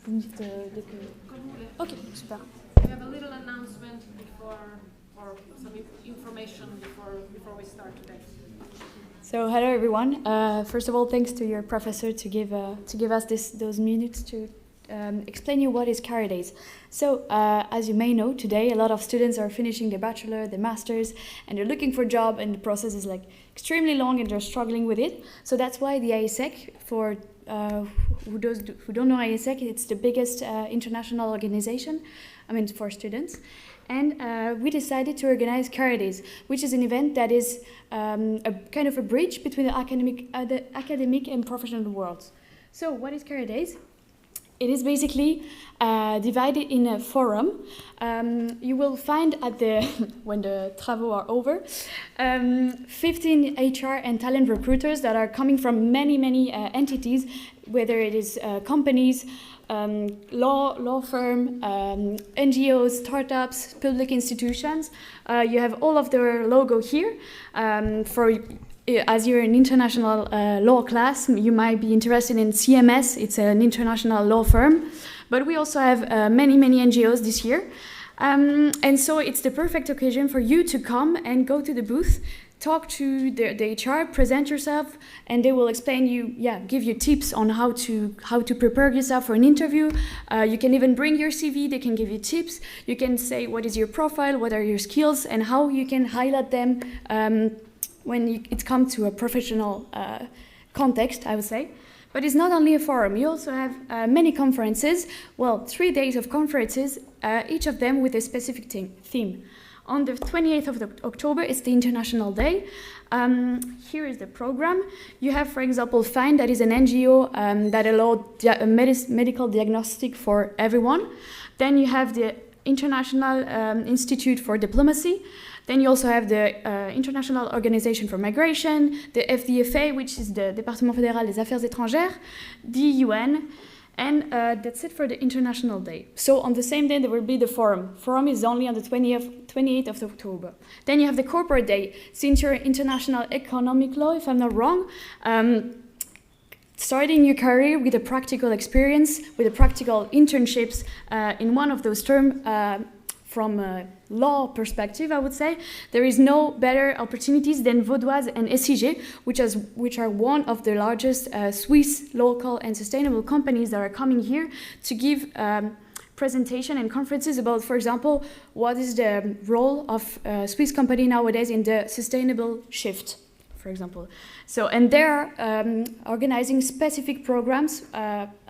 Vous me dites dès que... Ok, super. We have a little announcement before, or some information before we start today. So hello everyone. First of all, thanks to your professor to give us those minutes to explain you what is Career Days. So as you may know, today a lot of students are finishing their bachelor, their masters, and they're looking for a job, and the process is like extremely long, and they're struggling with it. So that's why the AIESEC, for who don't know AIESEC, it's the biggest international organization, for students. And we decided to organize Career Days, which is an event that is a kind of a bridge between the academic and professional worlds. So what is Career Days? It is basically divided in a forum. You will find at the when the travaux are over, 15 HR and talent recruiters that are coming from many entities, whether it is companies, law firm, NGOs, startups, public institutions. You have all of their logo here. As you're an international law class, you might be interested in CMS. It's an international law firm. But we also have many NGOs this year. And so it's the perfect occasion for you to come and go to the booth, talk to the HR, present yourself, and they will explain you, give you tips on how to prepare yourself for an interview. You can even bring your CV, they can give you tips. You can say what is your profile, what are your skills, and how you can highlight them when it comes to a professional context, I would say. But it's not only a forum, you also have many conferences, 3 days of conferences, each of them with a specific theme. On the 28th of October, it's the International Day. Here is the program. You have, for example, FIND, that is an NGO that allows medical diagnostic for everyone. Then you have the International Institute for Diplomacy. Then you also have the International Organization for Migration, the FDFA, which is the Département Fédéral des Affaires Étrangères, the UN, and that's it for the International Day. So on the same day, there will be the forum. Forum is only on the 28th of October. Then you have the Corporate Day. Since you're international economic law, if I'm not wrong, starting your career with a practical experience, with a practical internships in one of those terms, from a law perspective, I would say, there is no better opportunities than Vaudoise and SIG, which are one of the largest Swiss local and sustainable companies that are coming here to give presentation and conferences about, for example, what is the role of a Swiss company nowadays in the sustainable shift, for example. So, and they're organizing specific programs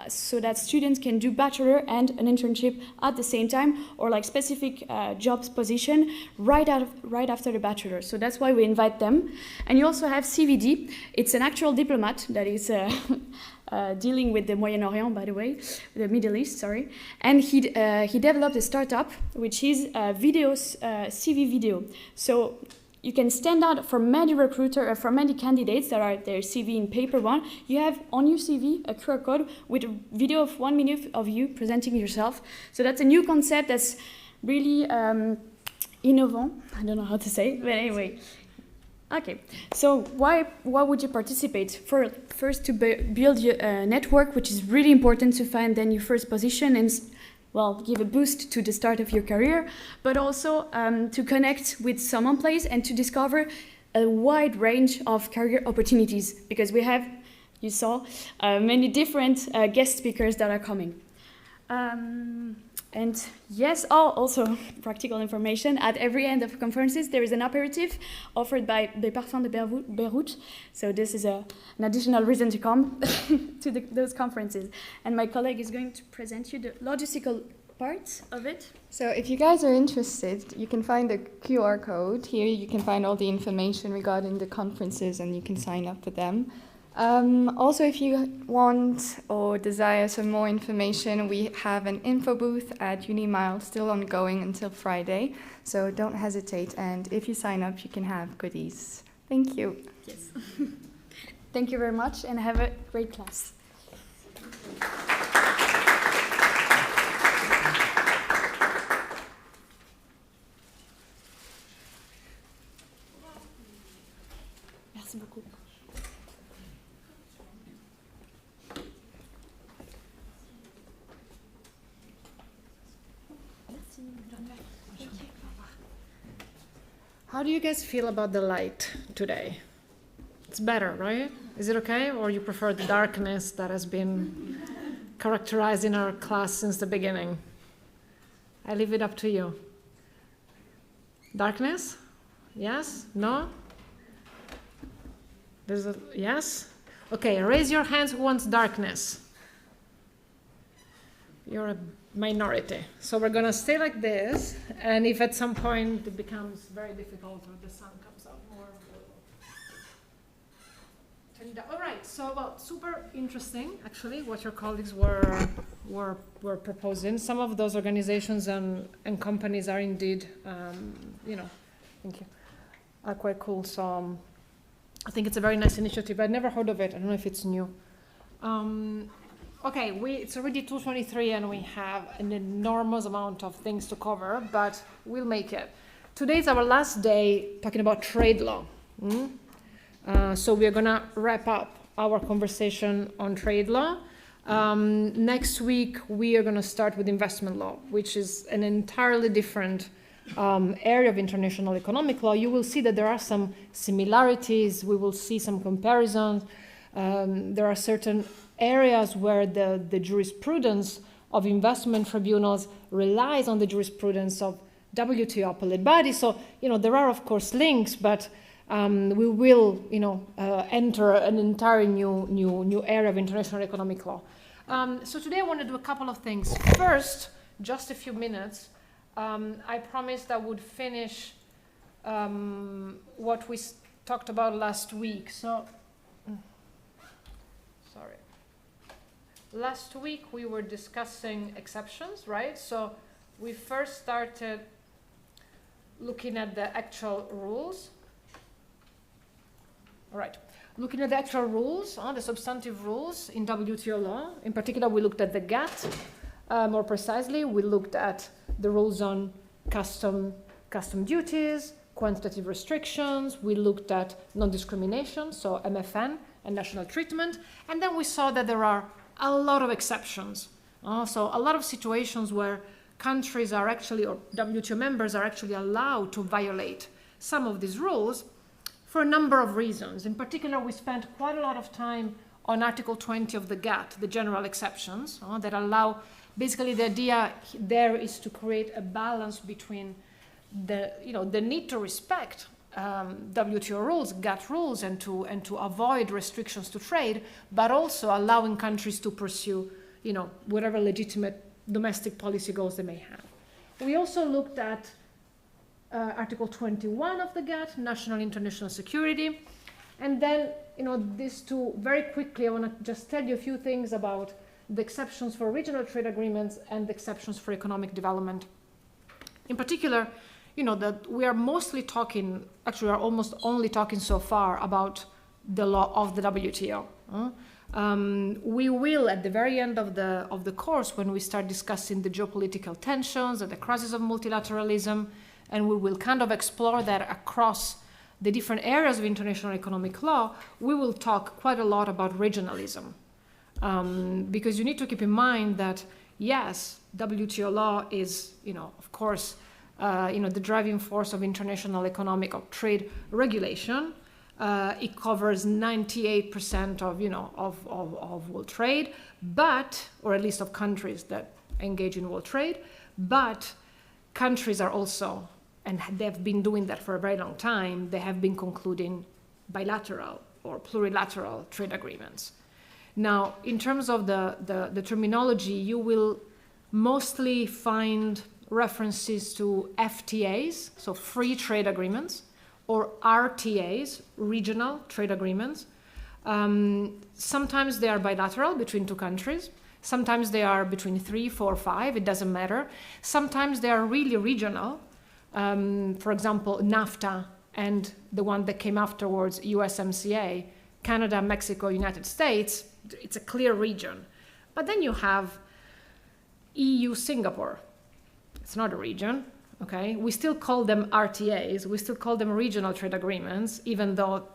so that students can do bachelor and an internship at the same time, or like specific jobs position right after the bachelor. So that's why we invite them. And you also have CVD. It's an actual diplomat that is dealing with the Moyen-Orient, by the way, the Middle East, sorry. And he developed a startup, which is CV video. So you can stand out from many recruiters or from many candidates that are their CV in paper one. You have on your CV a QR code with a video of 1 minute of you presenting yourself. So that's a new concept that's really innovant. I don't know how to say it, but anyway. Okay, so why would you participate? First, to build your network, which is really important to find then your first position and give a boost to the start of your career, but also to connect with some employees and to discover a wide range of career opportunities, because we have, you saw, many different guest speakers that are coming. And yes, also practical information. At every end of conferences, there is an aperitif offered by Les Parfums de Beyrouth. So this is an additional reason to come to those conferences. And my colleague is going to present you the logistical part of it. So if you guys are interested, you can find the QR code. Here you can find all the information regarding the conferences and you can sign up for them. Also, if you want or desire some more information, we have an info booth at Unimile still ongoing until Friday, so don't hesitate, and if you sign up you can have goodies. Thank you. Yes. Thank you very much and have a great class. How do you guys feel about the light today? It's better, right? Is it okay? Or you prefer the darkness that has been characterized in our class since the beginning? I leave it up to you. Darkness? Yes? No? There's a yes? Okay, raise your hands who wants darkness. You're a minority. So we're gonna stay like this, and if at some point it becomes very difficult or the sun comes up more, turn it down. All right, so well, super interesting actually what your colleagues were proposing. Some of those organizations and companies are indeed, thank you, are quite cool. So I think it's a very nice initiative. I'd never heard of it. I don't know if it's new. Okay, it's already 2:23 and we have an enormous amount of things to cover, but we'll make it. Today is our last day talking about trade law. So we're gonna wrap up our conversation on trade law. Next week, we are gonna start with investment law, which is an entirely different area of international economic law. You will see that there are some similarities. We will see some comparisons. There are certain areas where the jurisprudence of investment tribunals relies on the jurisprudence of WTO appellate bodies. So, there are, of course, links, but we will, enter an entire new area of international economic law. So today I want to do a couple of things. First, just a few minutes, I promised I would finish what we talked about last week. So, sorry. Last week we were discussing exceptions, right? So we first started looking at the actual rules. All right. Looking at the actual rules, the substantive rules in WTO law. In particular, we looked at the GATT. More precisely, we looked at the rules on custom duties, quantitative restrictions. We looked at non-discrimination, so MFN, and national treatment. And then we saw that there are a lot of exceptions. So a lot of situations where countries are actually, or WTO members are actually allowed to violate some of these rules for a number of reasons. In particular, we spent quite a lot of time on Article 20 of the GATT, the general exceptions, that allow, basically the idea there is to create a balance between the need to respect WTO rules, GATT rules, and to avoid restrictions to trade, but also allowing countries to pursue, whatever legitimate domestic policy goals they may have. We also looked at Article 21 of the GATT, national international security, and then, these two, very quickly, I want to just tell you a few things about the exceptions for regional trade agreements and the exceptions for economic development. In particular, that we are mostly talking, actually we are almost only talking so far about the law of the WTO. We will, at the very end of the course, when we start discussing the geopolitical tensions and the crisis of multilateralism, and we will kind of explore that across the different areas of international economic law, we will talk quite a lot about regionalism. Because you need to keep in mind that, yes, WTO law is, of course, the driving force of international economic or trade regulation. It covers 98% of world trade, but, or at least of countries that engage in world trade, but countries are also, and they've been doing that for a very long time, they have been concluding bilateral or plurilateral trade agreements. Now, in terms of the terminology, you will mostly find references to FTAs, so free trade agreements, or RTAs, regional trade agreements. Sometimes they are bilateral between two countries. Sometimes they are between 3, 4, 5, it doesn't matter. Sometimes they are really regional. For example, NAFTA and the one that came afterwards, USMCA, Canada, Mexico, United States, it's a clear region. But then you have EU, Singapore. It's not a region, okay? We still call them RTAs, we still call them regional trade agreements, even though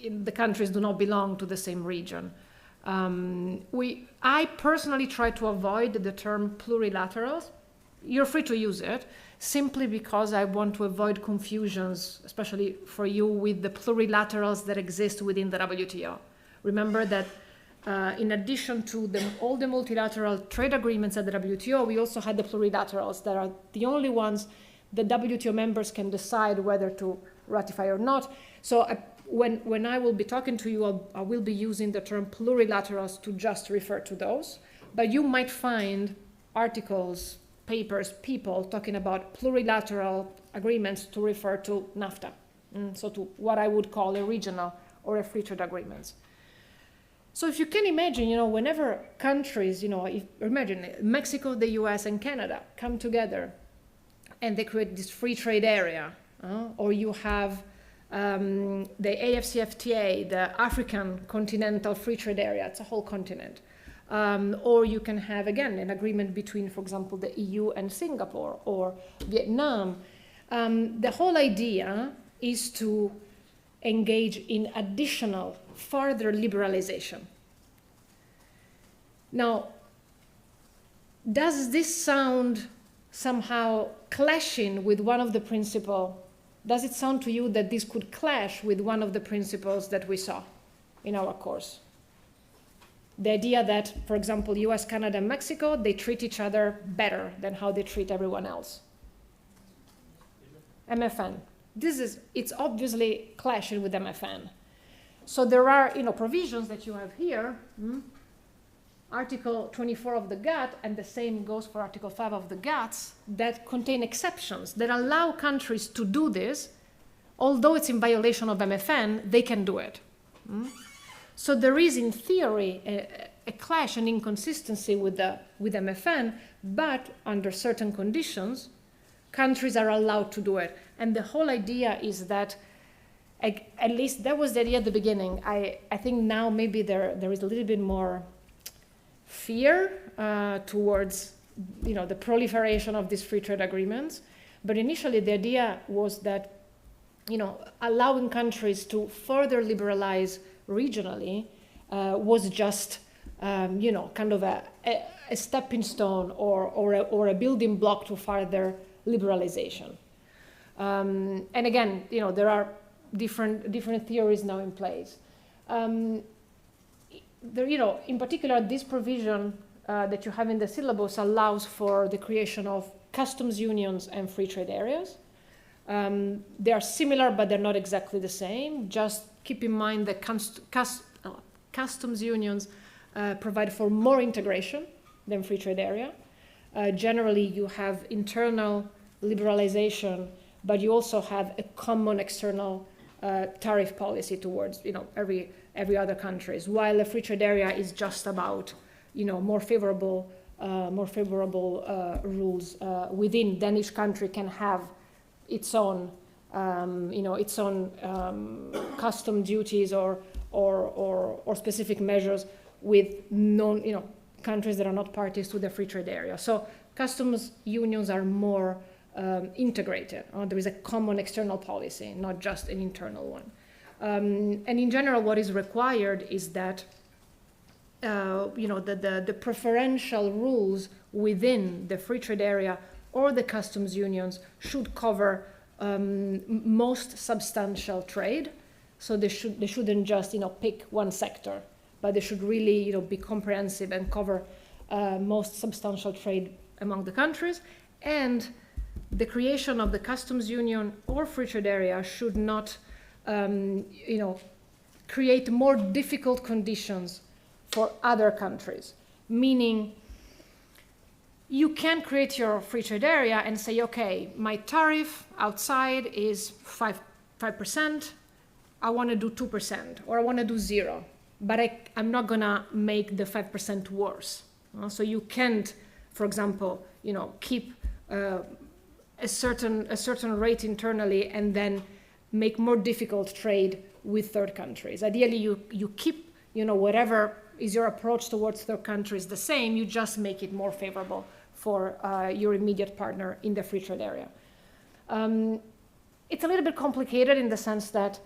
the countries do not belong to the same region. I personally try to avoid the term plurilaterals you're free to use it, simply because I want to avoid confusions, especially for you, with the plurilaterals that exist within the WTO. Remember that in addition to all the multilateral trade agreements at the WTO, we also had the plurilaterals that are the only ones the WTO members can decide whether to ratify or not. So when I will be talking to you, I will be using the term plurilaterals to just refer to those. But you might find articles, papers, people talking about plurilateral agreements to refer to NAFTA. So to what I would call a regional or a free trade agreements. So if you can imagine, whenever countries, imagine Mexico, the US, and Canada come together and they create this free trade area, or you have the AFCFTA, the African Continental Free Trade Area, it's a whole continent. Or you can have, again, an agreement between, for example, the EU and Singapore or Vietnam. The whole idea is to engage in additional, further liberalization. Now, does this sound somehow clashing with one of the principles? Does it sound to you that this could clash with one of the principles that we saw in our course? The idea that, for example, US, Canada, and Mexico, they treat each other better than how they treat everyone else. MFN. It's obviously clashing with MFN. So there are, provisions that you have here. Article 24 of the GATT, and the same goes for Article 5 of the GATT, that contain exceptions that allow countries to do this. Although it's in violation of MFN, they can do it. So there is, in theory, a clash and inconsistency with MFN, but under certain conditions, countries are allowed to do it. And the whole idea is that, at least that was the idea at the beginning. I think now maybe there is a little bit more fear towards the proliferation of these free trade agreements. But initially the idea was that allowing countries to further liberalize regionally was just kind of a stepping stone or a building block to further liberalization. And again, there are different theories now in place. In particular, this provision that you have in the syllabus allows for the creation of customs unions and free trade areas. They are similar, but they're not exactly the same. Just keep in mind that customs unions provide for more integration than free trade area. Generally, you have internal liberalization, but you also have a common external tariff policy towards every other countries, while a free trade area is just about more favorable rules within. Then each country can have its own custom duties or specific measures with countries that are not parties to the free trade area. So customs unions are more integrated. There is a common external policy, not just an internal one. And in general, what is required is that the preferential rules within the free trade area or the customs unions should cover most substantial trade. So they shouldn't just pick one sector, but they should really be comprehensive and cover most substantial trade among the countries. And the creation of the customs union or free trade area should not create more difficult conditions for other countries. Meaning, you can create your free trade area and say, okay, my tariff outside is 5%, I want to do 2%, or I want to do 0, but I'm not going to make the 5% worse. So you can't, for example, keep a certain rate internally and then make more difficult trade with third countries. Ideally, you keep, whatever is your approach towards third countries the same, you just make it more favorable for your immediate partner in the free trade area. It's a little bit complicated in the sense that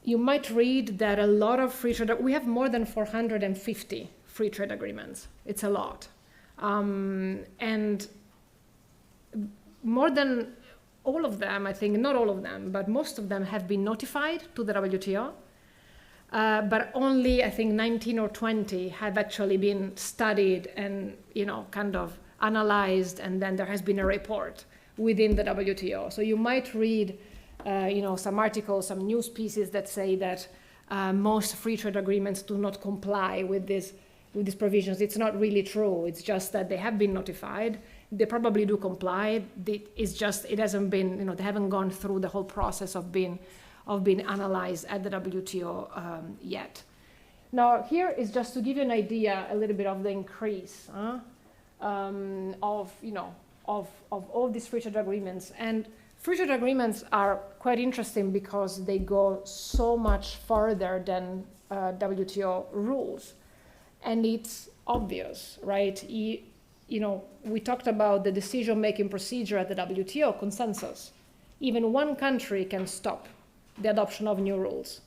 you might read that a lot of free trade, we have more than 450 free trade agreements. It's a lot. And more than all of them, I think, not all of them, but most of them have been notified to the WTO. But only, I think, 19 or 20 have actually been studied and, kind of analyzed, and then there has been a report within the WTO. So you might read, some articles, some news pieces that say that most free trade agreements do not comply with these provisions. It's not really true. It's just that they have been notified. They probably do comply. It's just, it hasn't been, they haven't gone through the whole process of being analyzed at the WTO yet. Now, here is just to give you an idea a little bit of the increase of all these free trade agreements. And free trade agreements are quite interesting because they go so much further than WTO rules. And it's obvious, right? We talked about the decision-making procedure at the WTO, consensus. Even one country can stop the adoption of new rules.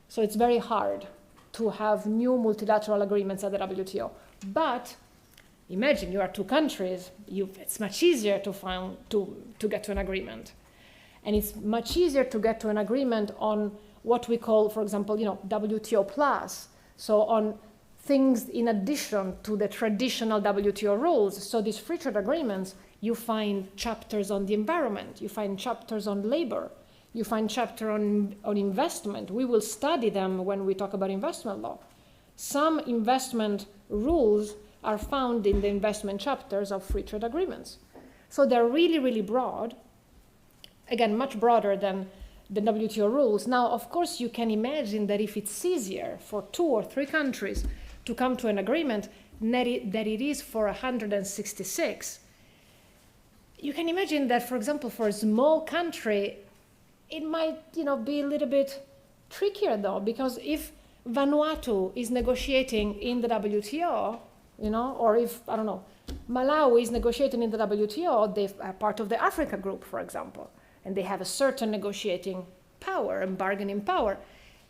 So it's very hard to have new multilateral agreements at the WTO. But imagine you are two countries, it's much easier to get to an agreement. And it's much easier to get to an agreement on what we call, for example, WTO plus. So on things in addition to the traditional WTO rules. So these free trade agreements, you find chapters on the environment, you find chapters on labor, you find chapter on investment. We will study them when we talk about investment law. Some investment rules are found in the investment chapters of free trade agreements. So they're really, really broad. Again, much broader than the WTO rules. Now, of course, you can imagine that if it's easier for 2 or 3 countries to come to an agreement that it is for 166, you can imagine that, for example, for a small country, it might, be a little bit trickier though, because if Vanuatu is negotiating in the WTO, or if, Malawi is negotiating in the WTO, they are part of the Africa group, for example, and they have a certain negotiating power and bargaining power.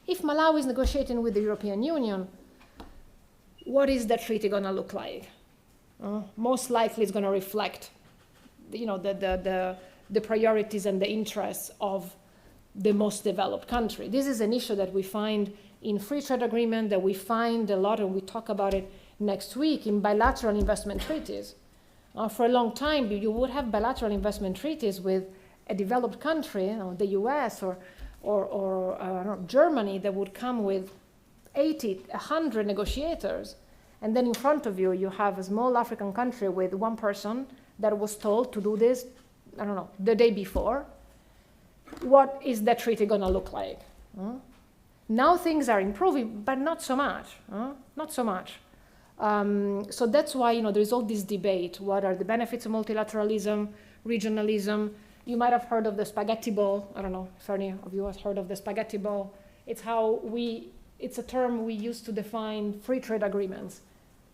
If Malawi is negotiating with the European Union, what is that treaty going to look like? Most likely it's going to reflect, the priorities and the interests of the most developed country. This is an issue that we find in free trade agreement, that we find a lot, and we talk about it next week, in bilateral investment treaties. For a long time, you would have bilateral investment treaties with a developed country, the US or Germany, that would come with 80, 100 negotiators. And then in front of you, you have a small African country with one person that was told to do this, the day before. What is that treaty going to look like? Now things are improving, but not so much. Not so much. So that's why, there is all this debate. What are the benefits of multilateralism, regionalism? You might have heard of the spaghetti ball. I don't know if any of you have heard of the spaghetti ball. It's a term we use to define free trade agreements,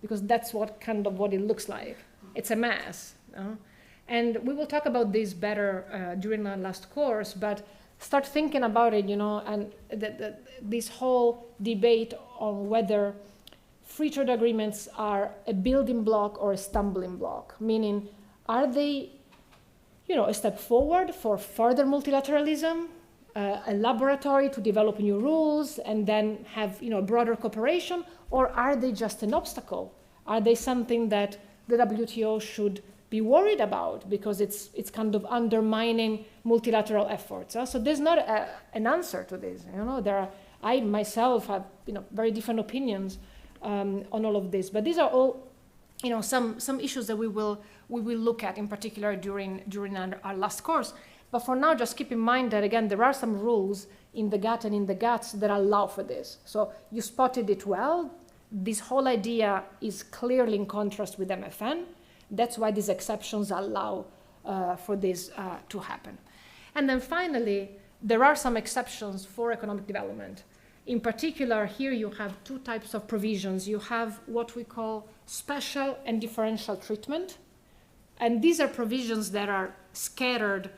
because that's what it looks like. It's a mess. And we will talk about this better during our last course, but start thinking about it, and this whole debate on whether free trade agreements are a building block or a stumbling block, meaning are they, a step forward for further multilateralism, a laboratory to develop new rules and then have broader cooperation, or are they just an obstacle? Are they something that the WTO should be worried about because it's kind of undermining multilateral efforts? So there's not an answer to this. I myself have very different opinions on all of this, but these are all some issues that we will look at in particular during our last course. But for now, just keep in mind that, again, there are some rules in the GATT and in the GATS that allow for this. So you spotted it well. This whole idea is clearly in contrast with MFN. That's why these exceptions allow for this to happen. And then finally, there are some exceptions for economic development. In particular, here you have 2 types of provisions. You have what we call special and differential treatment. And these are provisions that are scattered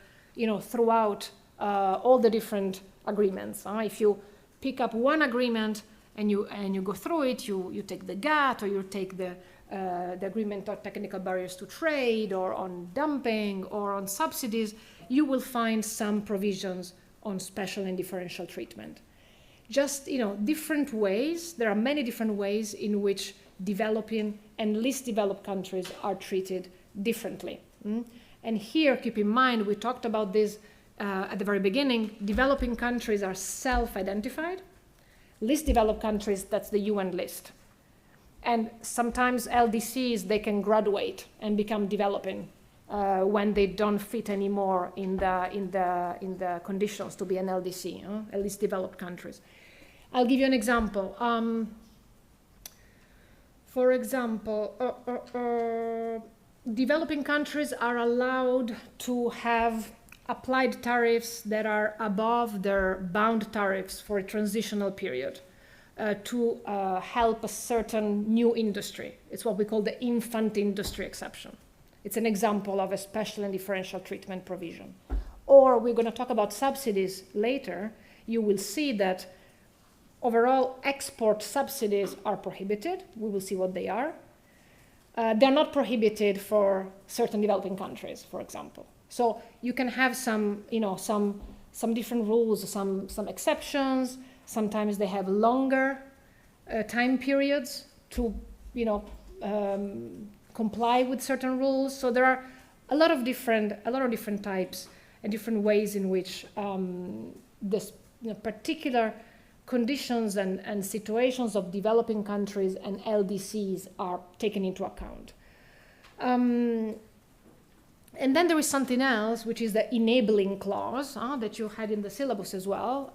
throughout all the different agreements. If you pick up one agreement and you go through it, you take the GATT or you take the the agreement on technical barriers to trade, or on dumping, or on subsidies, you will find some provisions on special and differential treatment. Just, different ways. There are many different ways in which developing and least developed countries are treated differently. And here, keep in mind, we talked about this at the very beginning. Developing countries are self-identified. Least developed countries, that's the UN list. And sometimes LDCs, they can graduate and become developing when they don't fit anymore in the conditions to be an LDC, at least developed countries. I'll give you an example. For example, developing countries are allowed to have applied tariffs that are above their bound tariffs for a transitional period to help a certain new industry. It's what we call the infant industry exception. It's an example of a special and differential treatment provision. Or we're going to talk about subsidies later. You will see that overall export subsidies are prohibited. We will see what they are. They're not prohibited for certain developing countries, for example. So you can have some different rules, some exceptions. Sometimes they have longer time periods to, comply with certain rules. So there are a lot of different types and different ways in which this particular conditions and situations of developing countries and LDCs are taken into account. And then there is something else, which is the enabling clause that you had in the syllabus as well.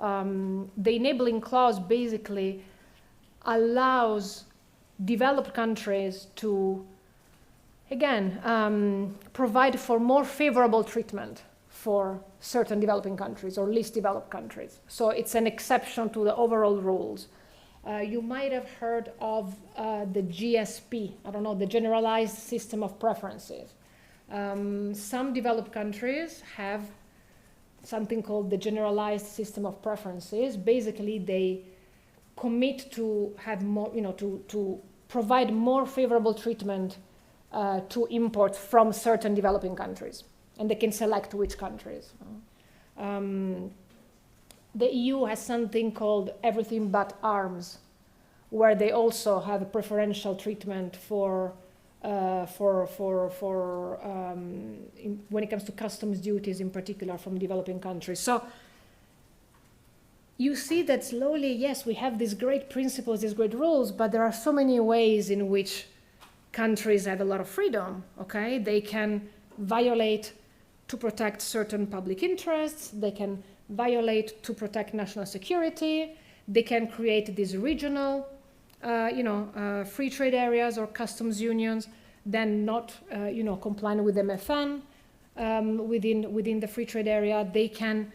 The enabling clause basically allows developed countries to, again, provide for more favorable treatment for certain developing countries or least developed countries. So it's an exception to the overall rules. You might have heard of the GSP, the Generalized System of Preferences. Some developed countries have something called the Generalized System of Preferences. Basically, they commit to have more, to provide more favorable treatment to imports from certain developing countries, and they can select which countries. The EU has something called Everything But Arms, where they also have a preferential treatment when it comes to customs duties, in particular from developing countries. So you see that slowly, yes, we have these great principles, these great rules, but there are so many ways in which countries have a lot of freedom, okay? They can violate to protect certain public interests, they can violate to protect national security, they can create these regional, free trade areas or customs unions, then not, complying with MFN within the free trade area. They can,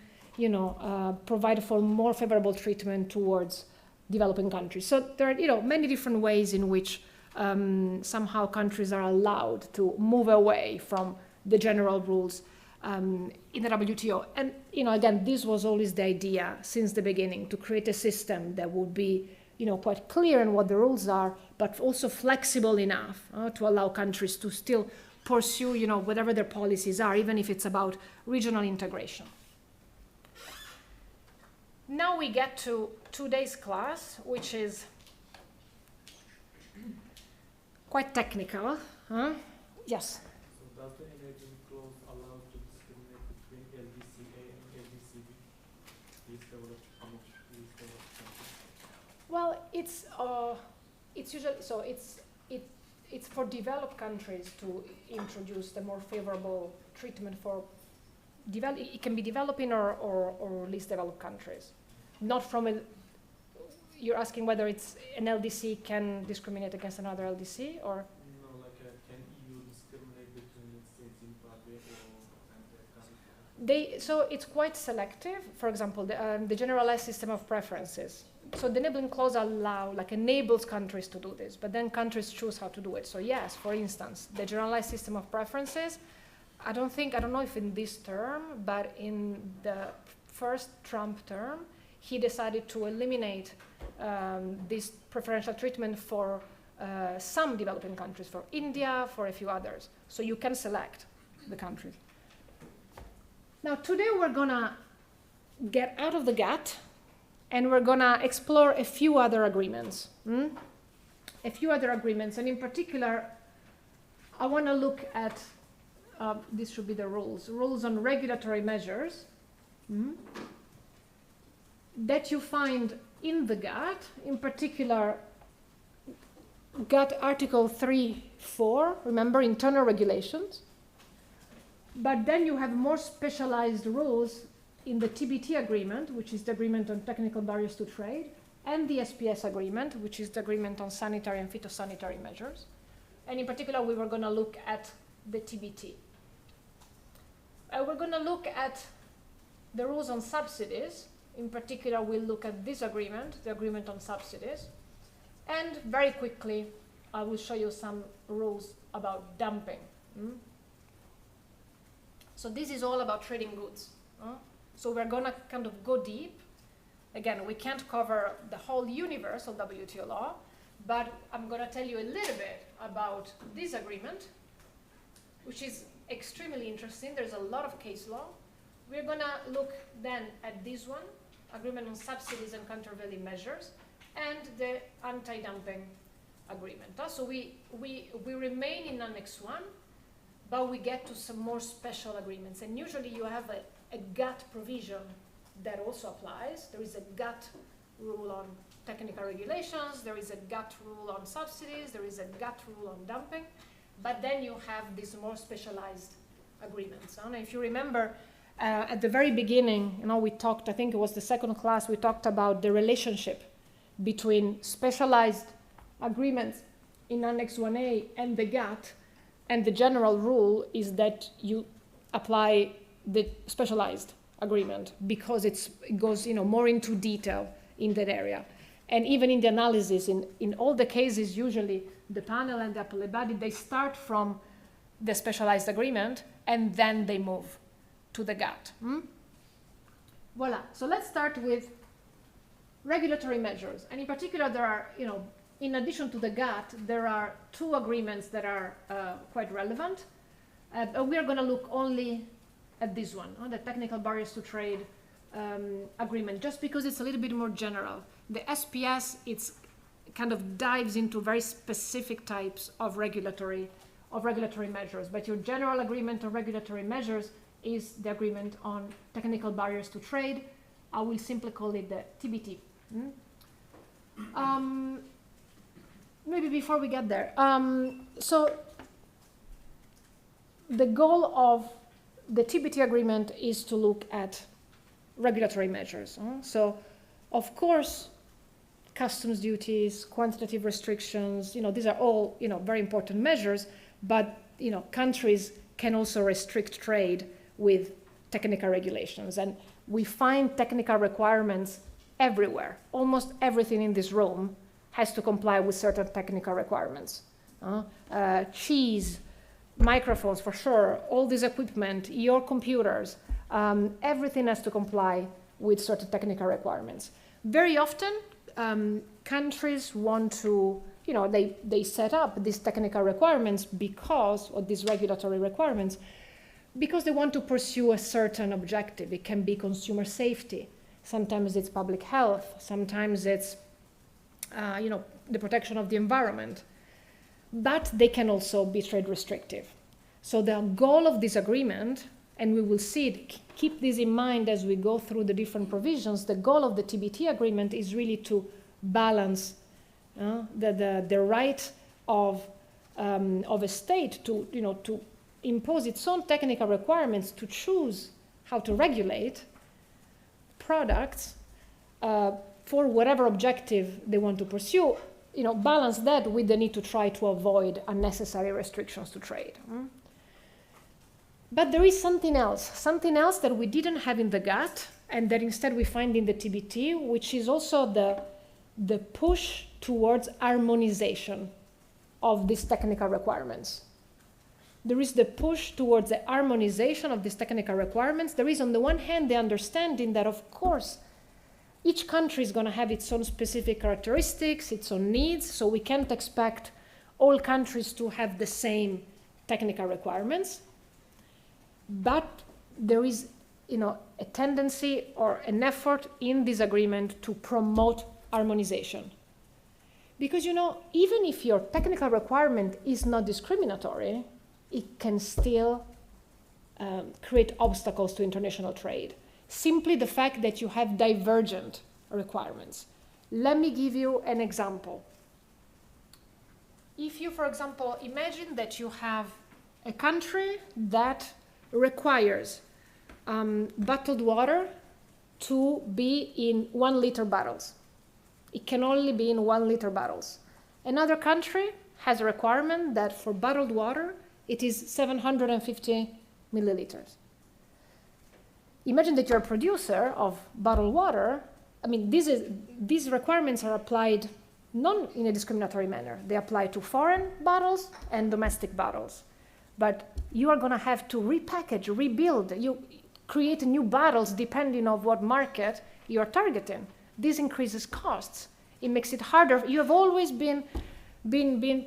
provide for more favorable treatment towards developing countries. So there are, many different ways in which somehow countries are allowed to move away from the general rules in the WTO. And, again, this was always the idea since the beginning, to create a system that would be, quite clear in what the rules are, but also flexible enough to allow countries to still pursue, whatever their policies are, even if it's about regional integration. Now we get to today's class, which is quite technical. Yes? So does the enabling clause allow to discriminate between LDCA and LDCB? Least developed countries? Well, it's usually so. It's for developed countries to introduce the more favorable treatment for it can be developing or least developed countries. Not from you're asking whether it's an LDC can discriminate against another LDC or? No, can EU discriminate between, let's say, Zimbabwe and Ghana? So it's quite selective. For example, the generalized system of preferences. So the enabling clause enables countries to do this, but then countries choose how to do it. So yes, for instance, the generalized system of preferences, I don't know if in this term, but in the first Trump term, he decided to eliminate this preferential treatment for some developing countries, for India, for a few others. So you can select the countries. Now today we're gonna get out of the GATT and we're gonna explore a few other agreements. A few other agreements, and in particular, I wanna look at, this should be the rules on regulatory measures that you find in the GATT, in particular, GATT Article 3.4, remember, internal regulations. But then you have more specialized rules in the TBT agreement, which is the agreement on technical barriers to trade, and the SPS agreement, which is the agreement on sanitary and phytosanitary measures. And in particular, we were going to look at the TBT. We're going to look at the rules on subsidies. In particular, we'll look at this agreement, the agreement on subsidies. And very quickly, I will show you some rules about dumping. So this is all about trading goods. So we're going to kind of go deep. Again, we can't cover the whole universe of WTO law, but I'm going to tell you a little bit about this agreement, which is extremely interesting. There's a lot of case law. We're going to look then at this one, agreement on subsidies and countervailing measures, and the anti-dumping agreement. So we remain in Annex 1, but we get to some more special agreements. And usually you have a GATT provision that also applies. There is a GATT rule on technical regulations, there is a GATT rule on subsidies, there is a GATT rule on dumping, but then you have these more specialized agreements. And if you remember, at the very beginning, we talked, I think it was the second class, we talked about the relationship between specialized agreements in Annex 1A and the GATT, and the general rule is that you apply the specialized agreement because it goes more into detail in that area. And even in the analysis, in all the cases, usually the panel and the appellate body, they start from the specialized agreement and then they move to the GATT. Voila. So let's start with regulatory measures. And in particular, there are, in addition to the GATT, there are two agreements that are quite relevant. But we are going to look only at this one, the technical barriers to trade agreement, just because it's a little bit more general. The SPS, it's kind of dives into very specific types of regulatory measures. But your general agreement on regulatory measures is the agreement on technical barriers to trade. I will simply call it the TBT. Maybe before we get there, so the goal of the TBT agreement is to look at regulatory measures. So, of course, customs duties, quantitative restrictions, these are all, very important measures, but, countries can also restrict trade with technical regulations. And we find technical requirements everywhere. Almost everything in this room has to comply with certain technical requirements. Cheese, microphones for sure, all this equipment, your computers, everything has to comply with certain technical requirements. Very often, countries want to, they set up these technical requirements because, or these regulatory requirements, because they want to pursue a certain objective. It can be consumer safety. Sometimes it's public health. Sometimes it's, the protection of the environment. But they can also be trade restrictive. So the goal of this agreement, and we will see it, keep this in mind as we go through the different provisions, the goal of the TBT agreement is really to balance the right of a state to impose its own technical requirements to choose how to regulate products for whatever objective they want to pursue, balance that with the need to try to avoid unnecessary restrictions to trade. But there is something else that we didn't have in the GATT and that instead we find in the TBT, which is also the push towards harmonization of these technical requirements. There is the push towards the harmonization of these technical requirements. There is, on the one hand, the understanding that, of course, each country is going to have its own specific characteristics, its own needs, so we can't expect all countries to have the same technical requirements. But there is, a tendency or an effort in this agreement to promote harmonization. Because, even if your technical requirement is not discriminatory, it can still create obstacles to international trade. Simply the fact that you have divergent requirements. Let me give you an example. If you, for example, imagine that you have a country that requires bottled water to be in 1 liter bottles. It can only be in 1 liter bottles. Another country has a requirement that for bottled water, it is 750 milliliters. Imagine that you're a producer of bottled water. I mean, these requirements are applied not in a discriminatory manner. They apply to foreign bottles and domestic bottles. But you are going to have to repackage, rebuild, you create new bottles depending on what market you are targeting. This increases costs. It makes it harder. You have always been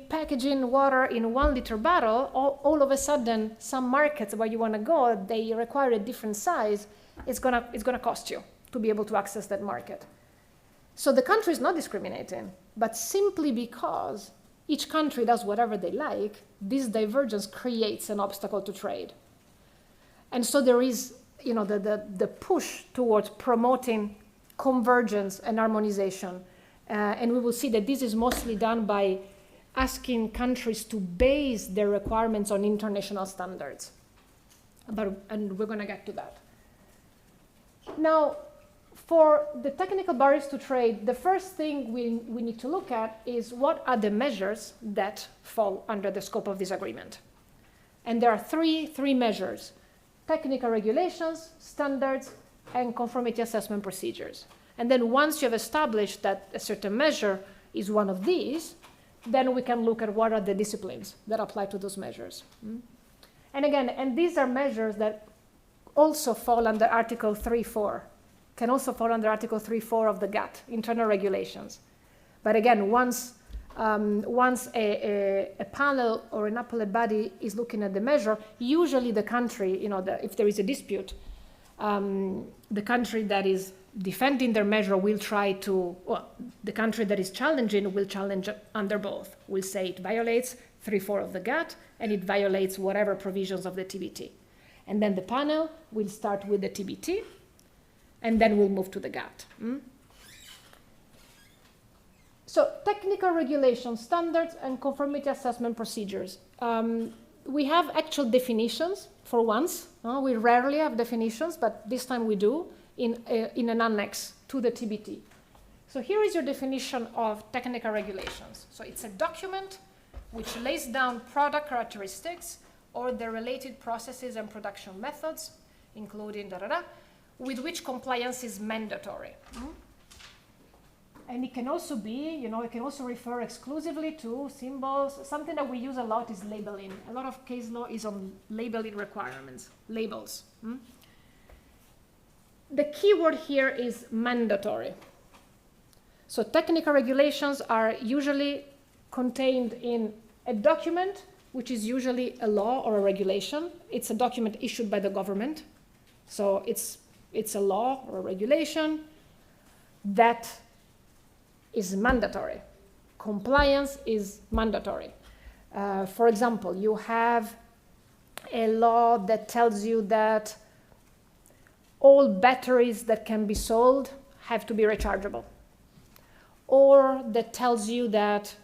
packaging water in 1 liter bottle. All of a sudden, some markets where you want to go, they require a different size. It's gonna cost you to be able to access that market. So the country is not discriminating, but simply because each country does whatever they like, this divergence creates an obstacle to trade. And so there is, the push towards promoting convergence and harmonization. And we will see that this is mostly done by asking countries to base their requirements on international standards. And we're going to get to that. Now, for the technical barriers to trade, the first thing we need to look at is what are the measures that fall under the scope of this agreement. And there are three measures: technical regulations, standards, and conformity assessment procedures. And then once you have established that a certain measure is one of these, then we can look at what are the disciplines that apply to those measures. And again, these are measures that also fall under Article 3.4, can also fall under Article 3.4 of the GATT, internal regulations. But again, once a panel or an appellate body is looking at the measure, usually the country, if there is a dispute, the country that is defending their measure will try to, the country that is challenging will challenge under both. Will say it violates 3.4 of the GATT and it violates whatever provisions of the TBT. And then the panel will start with the TBT and then we'll move to the GATT. So technical regulations, standards, and conformity assessment procedures. We have actual definitions for once. We rarely have definitions, but this time we do in an annex to the TBT. So here is your definition of technical regulations. So it's a document which lays down product characteristics or the related processes and production methods, including with which compliance is mandatory. And it can also be, it can also refer exclusively to symbols. Something that we use a lot is labeling. A lot of case law is on labeling requirements, labels. The key word here is mandatory. So technical regulations are usually contained in a document, which is usually a law or a regulation. It's a document issued by the government. So it's a law or a regulation that is mandatory. Compliance is mandatory. For example, you have a law that tells you that all batteries that can be sold have to be rechargeable. Or that tells you that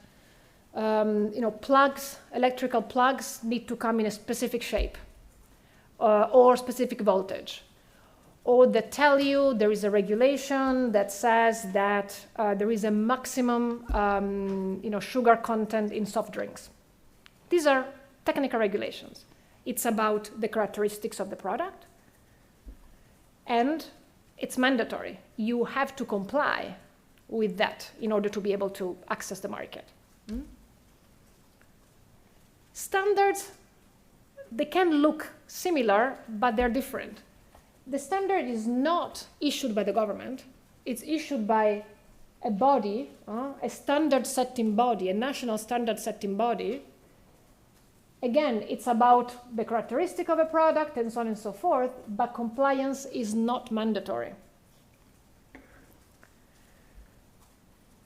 plugs, electrical plugs need to come in a specific shape or specific voltage. Or that tell you there is a regulation that says that there is a maximum sugar content in soft drinks. These are technical regulations. It's about the characteristics of the product, and it's mandatory. You have to comply with that in order to be able to access the market. Standards, they can look similar, but they're different. The standard is not issued by the government. it's issued by a body, a standard setting body, a national standard setting body, again, it's about the characteristic of a product and so on and so forth, but compliance is not mandatory.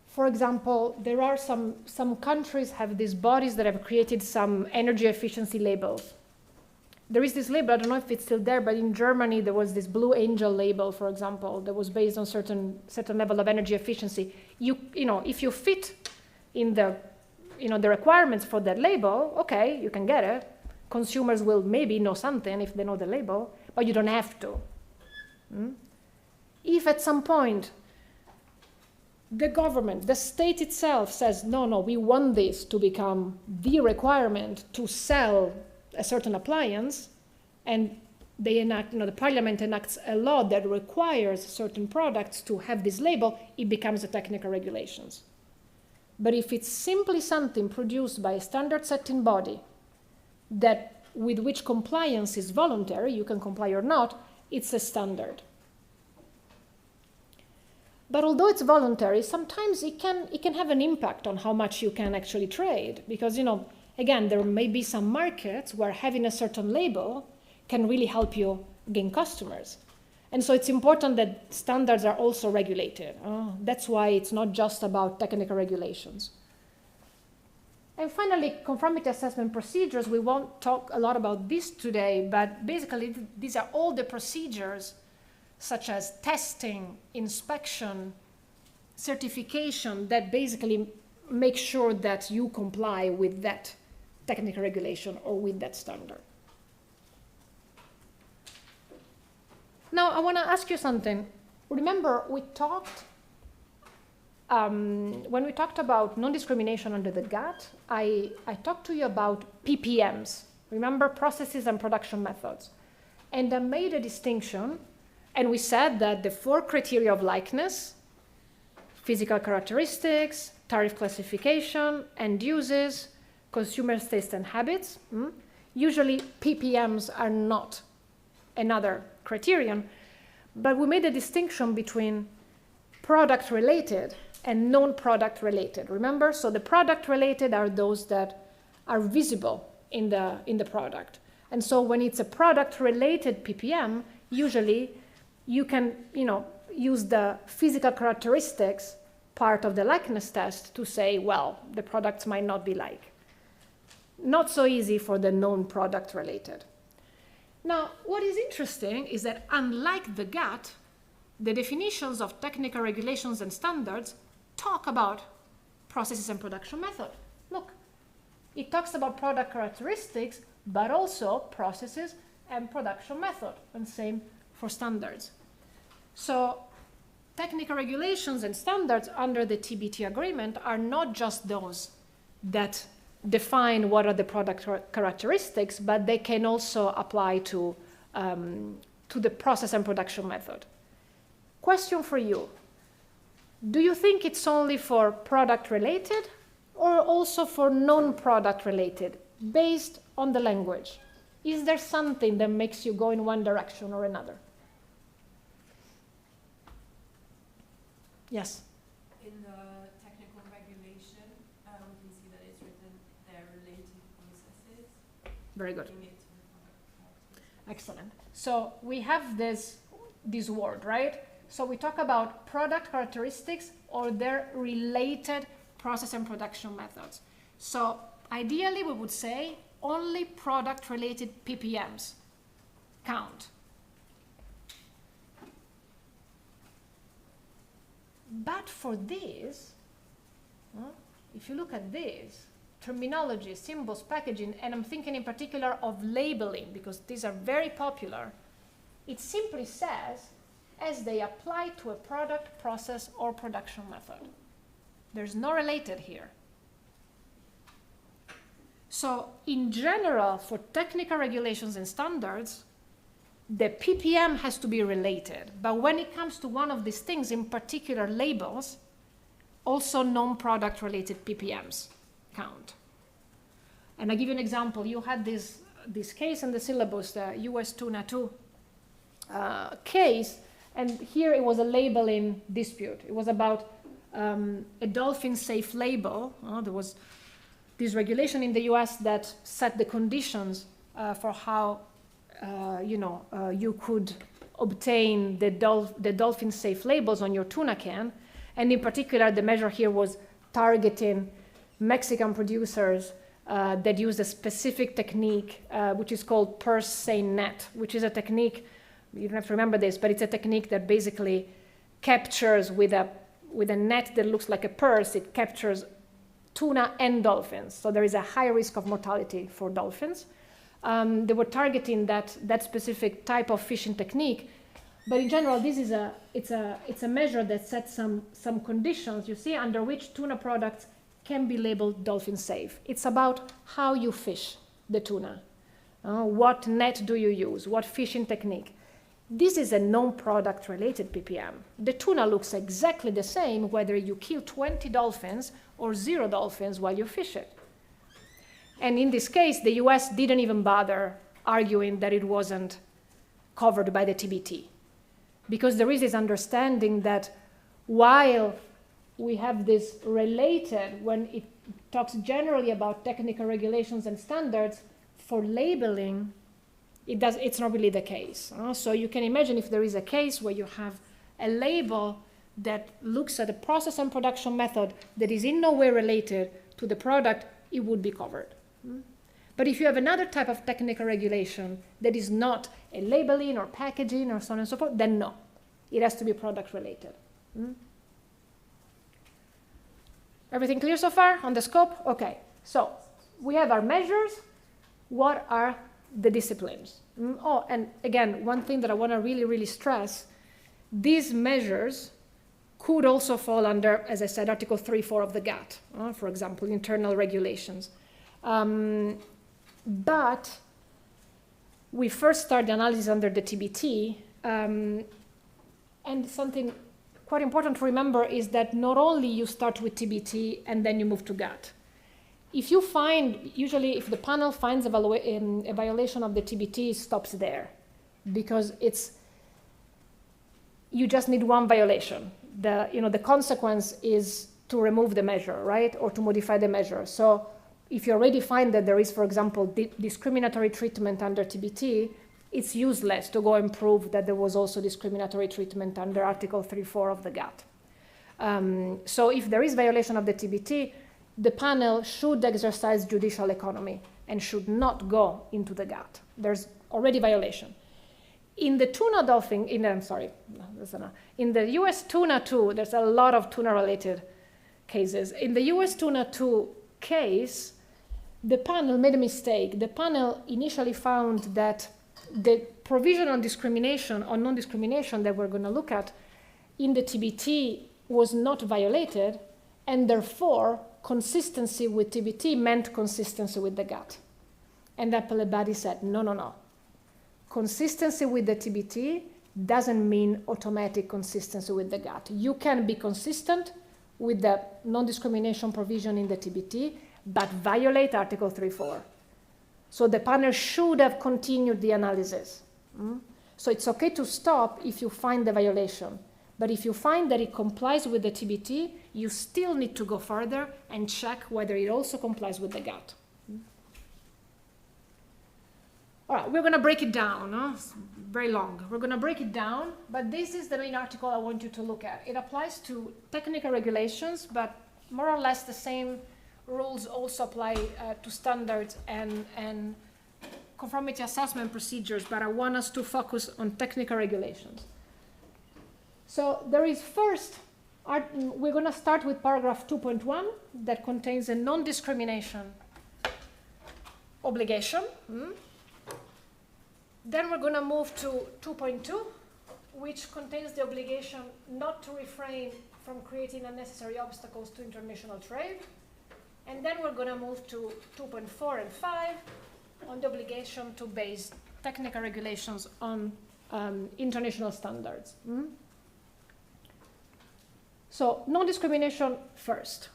For example, there are some countries have these bodies that have created some energy efficiency labels. There is this label, I don't know if it's still there, but in Germany there was this Blue Angel label, for example, that was based on certain level of energy efficiency. You know, if you fit in the requirements for that label, okay, you can get it. Consumers will maybe know something if they know the label, but you don't have to. If at some point the government, the state itself says, no, we want this to become the requirement to sell a certain appliance, and they enact, the parliament enacts a law that requires certain products to have this label, it becomes a technical regulations. But if it's simply something produced by a standard setting body that with which compliance is voluntary, you can comply or not, it's a standard. But although it's voluntary, sometimes it can have an impact on how much you can actually trade. Because, again, there may be some markets where having a certain label can really help you gain customers. And so it's important that standards are also regulated. That's why it's not just about technical regulations. And finally, conformity assessment procedures. We won't talk a lot about this today, but basically these are all the procedures such as testing, inspection, certification that basically make sure that you comply with that technical regulation or with that standard. Now, I want to ask you something. Remember, we talked, when we talked about non-discrimination under the GATT, I talked to you about PPMs. Remember, processes and production methods. And I made a distinction, and we said that the 4 criteria of likeness, physical characteristics, tariff classification, end uses, consumer taste and habits, usually PPMs are not another criterion, but we made a distinction between product related and non-product related. Remember, so the product related are those that are visible in the product. And so when it's a product related PPM, usually you can use the physical characteristics part of the likeness test to say, well, the products might not be like. Not so easy for the non-product related. Now, what is interesting is that unlike the GATT, the definitions of technical regulations and standards talk about processes and production method. Look, it talks about product characteristics, but also processes and production method, and same for standards. So technical regulations and standards under the TBT agreement are not just those that define what are the product characteristics, but they can also apply to the process and production method. Question for you. Do you think it's only for product related or also for non-product related based on the language? Is there something that makes you go in one direction or another? Yes? In the technical regulation, we can see that it's written there related processes. Very good. Linking it to the product. Excellent. So we have this word, right? So we talk about product characteristics or their related process and production methods. So ideally we would say only product related PPMs count. But for this, if you look at this, terminology, symbols, packaging, and I'm thinking in particular of labeling because these are very popular, it simply says as they apply to a product, process, or production method. There's no related here. So in general, for technical regulations and standards, the PPM has to be related. But when it comes to one of these things, in particular labels, also non-product related PPMs count. And I give you an example. You had this case in the syllabus, the US Tuna 2 case, And here it was a labeling dispute. It was about a dolphin-safe label. There was this regulation in the US that set the conditions for how you could obtain the dolphin-safe labels on your tuna can. And in particular, the measure here was targeting Mexican producers that use a specific technique, which is called purse seine net, which is a technique, you don't have to remember this, but it's a technique that basically captures with a net that looks like a purse, it captures tuna and dolphins. So there is a high risk of mortality for dolphins. They were targeting that specific type of fishing technique. But in general, this is it's a measure that sets some conditions, you see, under which tuna products can be labeled dolphin safe. It's about how you fish the tuna. What net do you use? What fishing technique? This is a non-product related ppm. The tuna looks exactly the same whether you kill 20 dolphins or 0 dolphins while you fish it. And in this case, the US didn't even bother arguing that it wasn't covered by the TBT. Because there is this understanding that while we have this related, when it talks generally about technical regulations and standards, for labeling, it's not really the case. So you can imagine if there is a case where you have a label that looks at a process and production method that is in no way related to the product, it would be covered. But if you have another type of technical regulation that is not a labeling or packaging or so on and so forth, then no, it has to be product related. Everything clear so far on the scope? Okay, so we have our measures. What are the disciplines? Oh, and again, one thing that I want to really, really stress, these measures could also fall under, as I said, Article 3.4 of the GATT, for example, internal regulations. But we first start the analysis under the TBT, and something quite important to remember is that not only you start with TBT and then you move to GATT. If you find, usually if the panel finds a violation of the TBT, it stops there, because you just need one violation. The consequence is to remove the measure, right, or to modify the measure. So if you already find that there is, for example, discriminatory treatment under TBT, it's useless to go and prove that there was also discriminatory treatment under Article 3.4 of the GATT. So if there is violation of the TBT, the panel should exercise judicial economy and should not go into the GATT. There's already violation. In the tuna dolphin, in the US tuna 2, there's a lot of tuna-related cases. In the US tuna 2 case, the panel made a mistake. The panel initially found that the provision on discrimination, on non-discrimination that we're going to look at in the TBT was not violated, and therefore consistency with TBT meant consistency with the GATT. And the appellate body said, no. Consistency with the TBT doesn't mean automatic consistency with the GATT. You can be consistent with the non-discrimination provision in the TBT, but violate Article 3.4. So the panel should have continued the analysis. So it's okay to stop if you find the violation. But if you find that it complies with the TBT, you still need to go further and check whether it also complies with the GATT. All right, we're going to break it down. It's very long. We're going to break it down, but this is the main article I want you to look at. It applies to technical regulations, but more or less the same rules also apply to standards and conformity assessment procedures, but I want us to focus on technical regulations. So there is first, we're going to start with paragraph 2.1 that contains a non-discrimination obligation. Then we're going to move to 2.2, which contains the obligation not to refrain from creating unnecessary obstacles to international trade. And then we're going to move to 2.4 and 5 on the obligation to base technical regulations on international standards. So, non-discrimination first.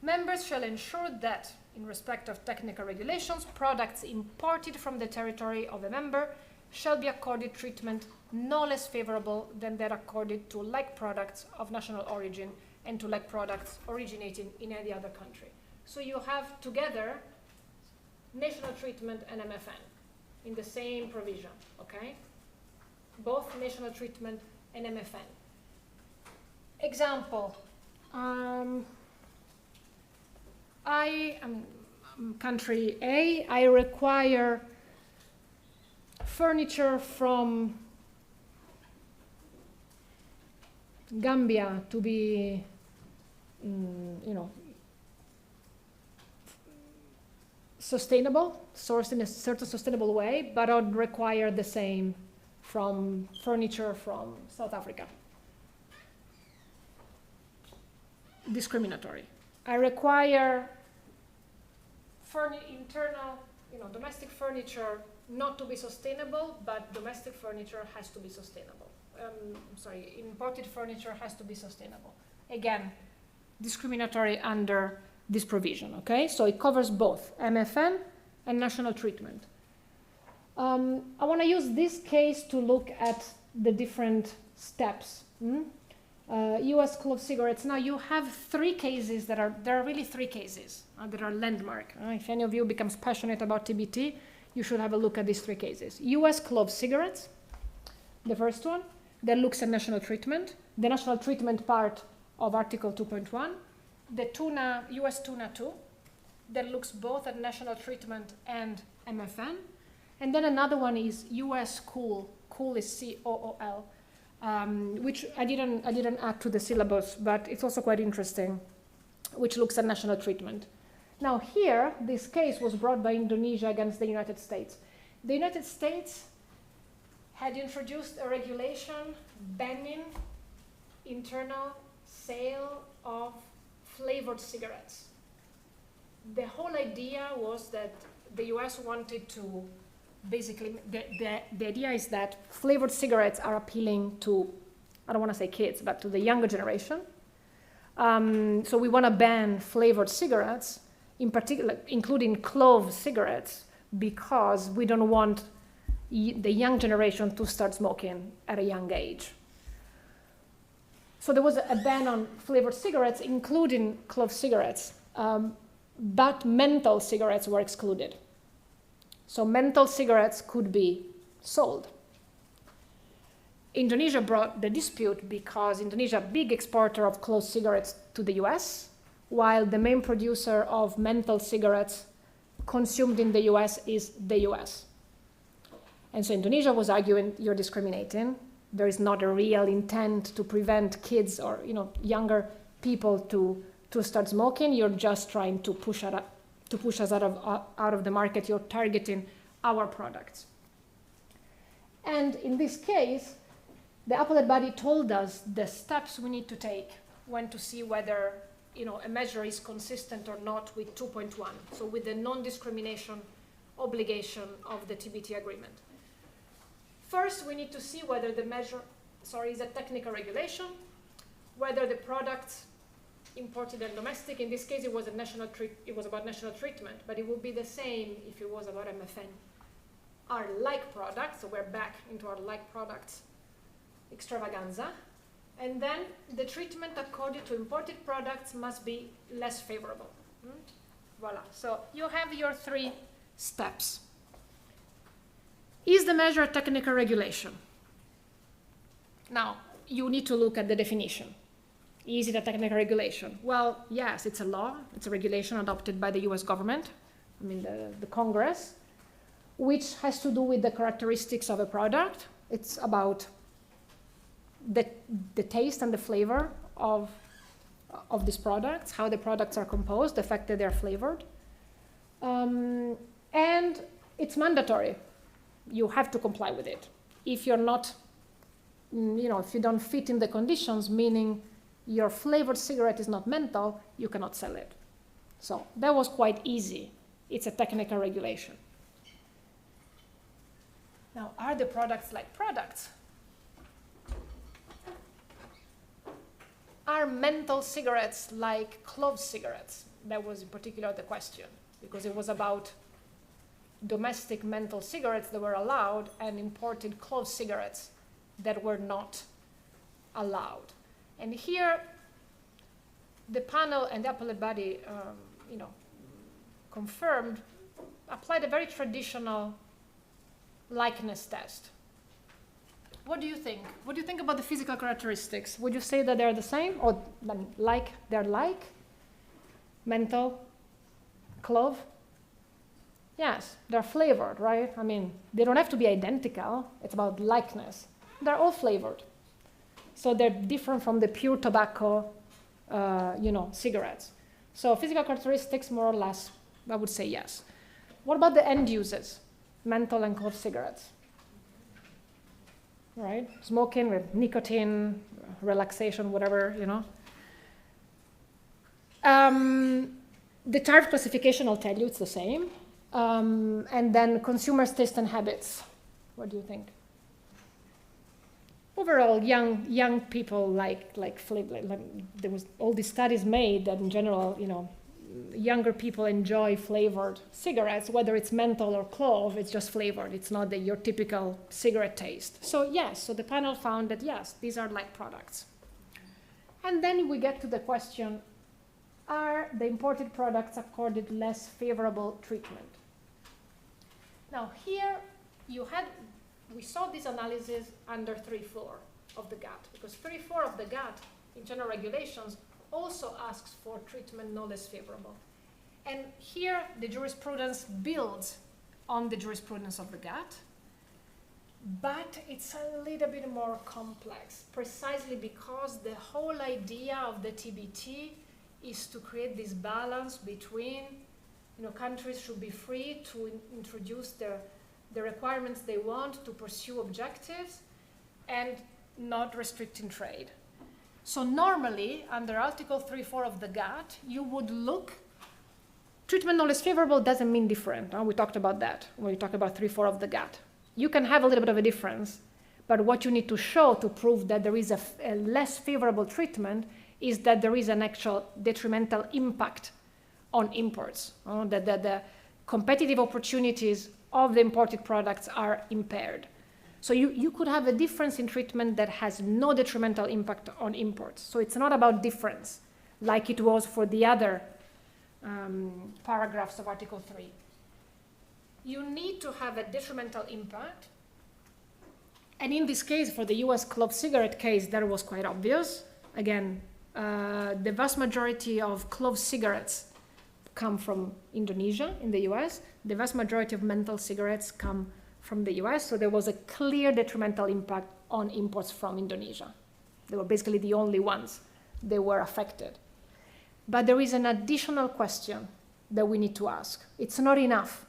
Members shall ensure that, in respect of technical regulations, products imported from the territory of a member shall be accorded treatment no less favorable than that accorded to like products of national origin and to like products originating in any other country. So you have together national treatment and MFN in the same provision, okay? Both national treatment and MFN. Example, I am country A, I require furniture from Gambia to be, sustainable, sourced in a certain sustainable way, but I would require the same from furniture from South Africa. Discriminatory. I require internal, domestic furniture not to be sustainable, but domestic furniture has to be sustainable. Imported furniture has to be sustainable. Again, discriminatory under this provision, okay? So it covers both MFN and national treatment. I want to use this case to look at the different steps. US clove cigarettes. Now you have three cases there are really three cases that are landmark. If any of you becomes passionate about TBT, you should have a look at these three cases. US clove cigarettes, the first one, that looks at national treatment, the national treatment part of Article 2.1, the tuna, US tuna 2, that looks both at national treatment and MFN, and then another one is US cool is COOL, which I didn't add to the syllabus, but it's also quite interesting, which looks at national treatment. Now here, this case was brought by Indonesia against the United States. The United States had introduced a regulation banning internal sale of flavored cigarettes. The whole idea was that the US wanted to basically, the idea is that flavored cigarettes are appealing to, I don't want to say kids, but to the younger generation. So we want to ban flavored cigarettes, in particular, including clove cigarettes, because we don't want the young generation to start smoking at a young age. So there was a ban on flavored cigarettes, including clove cigarettes, but menthol cigarettes were excluded. So menthol cigarettes could be sold. Indonesia brought the dispute because Indonesia, a big exporter of clove cigarettes to the US, while the main producer of menthol cigarettes consumed in the US is the US. And so Indonesia was arguing, you're discriminating. There is not a real intent to prevent kids or younger people to start smoking. You're just trying to push us out of the market. You're targeting our products. And in this case, the appellate body told us the steps we need to take when to see whether a measure is consistent or not with 2.1, so with the non-discrimination obligation of the TBT agreement. First, we need to see whether the measure, is a technical regulation, whether the products imported and domestic, in this case it was about national treatment, but it would be the same if it was about MFN, are like products, so we're back into our like products extravaganza. And then the treatment according to imported products must be less favorable. Voila. So you have your three steps. Is the measure a technical regulation? Now, you need to look at the definition. Is it a technical regulation? Well, yes, it's a law. It's a regulation adopted by the US government, the Congress, which has to do with the characteristics of a product. It's about the taste and the flavor of these products, how the products are composed, the fact that they're flavored. And it's mandatory. You have to comply with it. If you're not, if you don't fit in the conditions, meaning your flavored cigarette is not menthol, you cannot sell it. So that was quite easy. It's a technical regulation. Now, are the products like products? Are menthol cigarettes like clove cigarettes? That was in particular the question, because it was about domestic menthol cigarettes that were allowed and imported clove cigarettes that were not allowed. And here, the panel and the appellate body, confirmed, applied a very traditional likeness test. What do you think? What do you think about the physical characteristics? Would you say that they're the same, or they're like menthol, clove? Yes, they're flavored, right? I mean, they don't have to be identical. It's about likeness. They're all flavored. So they're different from the pure tobacco, cigarettes. So physical characteristics, more or less, I would say yes. What about the end uses? Menthol and clove cigarettes. Right? Smoking with nicotine, relaxation, whatever, The tariff classification, I'll tell you, it's the same. And then consumers' taste and habits. What do you think? Overall, young people like flavor. There was all these studies made that in general, younger people enjoy flavored cigarettes, whether it's menthol or clove. It's just flavored. It's not your typical cigarette taste. So yes, so the panel found that yes, these are like products. And then we get to the question: are the imported products accorded less favorable treatment? Now here we saw this analysis under 3.4 of the GATT, because 3.4 of the GATT in general regulations also asks for treatment no less favorable. And here the jurisprudence builds on the jurisprudence of the GATT, but it's a little bit more complex, precisely because the whole idea of the TBT is to create this balance between, countries should be free to introduce the requirements they want to pursue objectives and not restricting trade. So normally, under Article 3.4 of the GATT, you would look, treatment no less favorable doesn't mean different. We talked about that when we talked about 3.4 of the GATT. You can have a little bit of a difference, but what you need to show to prove that there is a less favorable treatment is that there is an actual detrimental impact on imports, that the competitive opportunities of the imported products are impaired. So you could have a difference in treatment that has no detrimental impact on imports. So it's not about difference, like it was for the other paragraphs of Article 3. You need to have a detrimental impact. And in this case, for the US clove cigarette case, that was quite obvious. Again, the vast majority of clove cigarettes come from Indonesia in the US. The vast majority of menthol cigarettes come from the US, so there was a clear detrimental impact on imports from Indonesia. They were basically the only ones that were affected. But there is an additional question that we need to ask. It's not enough.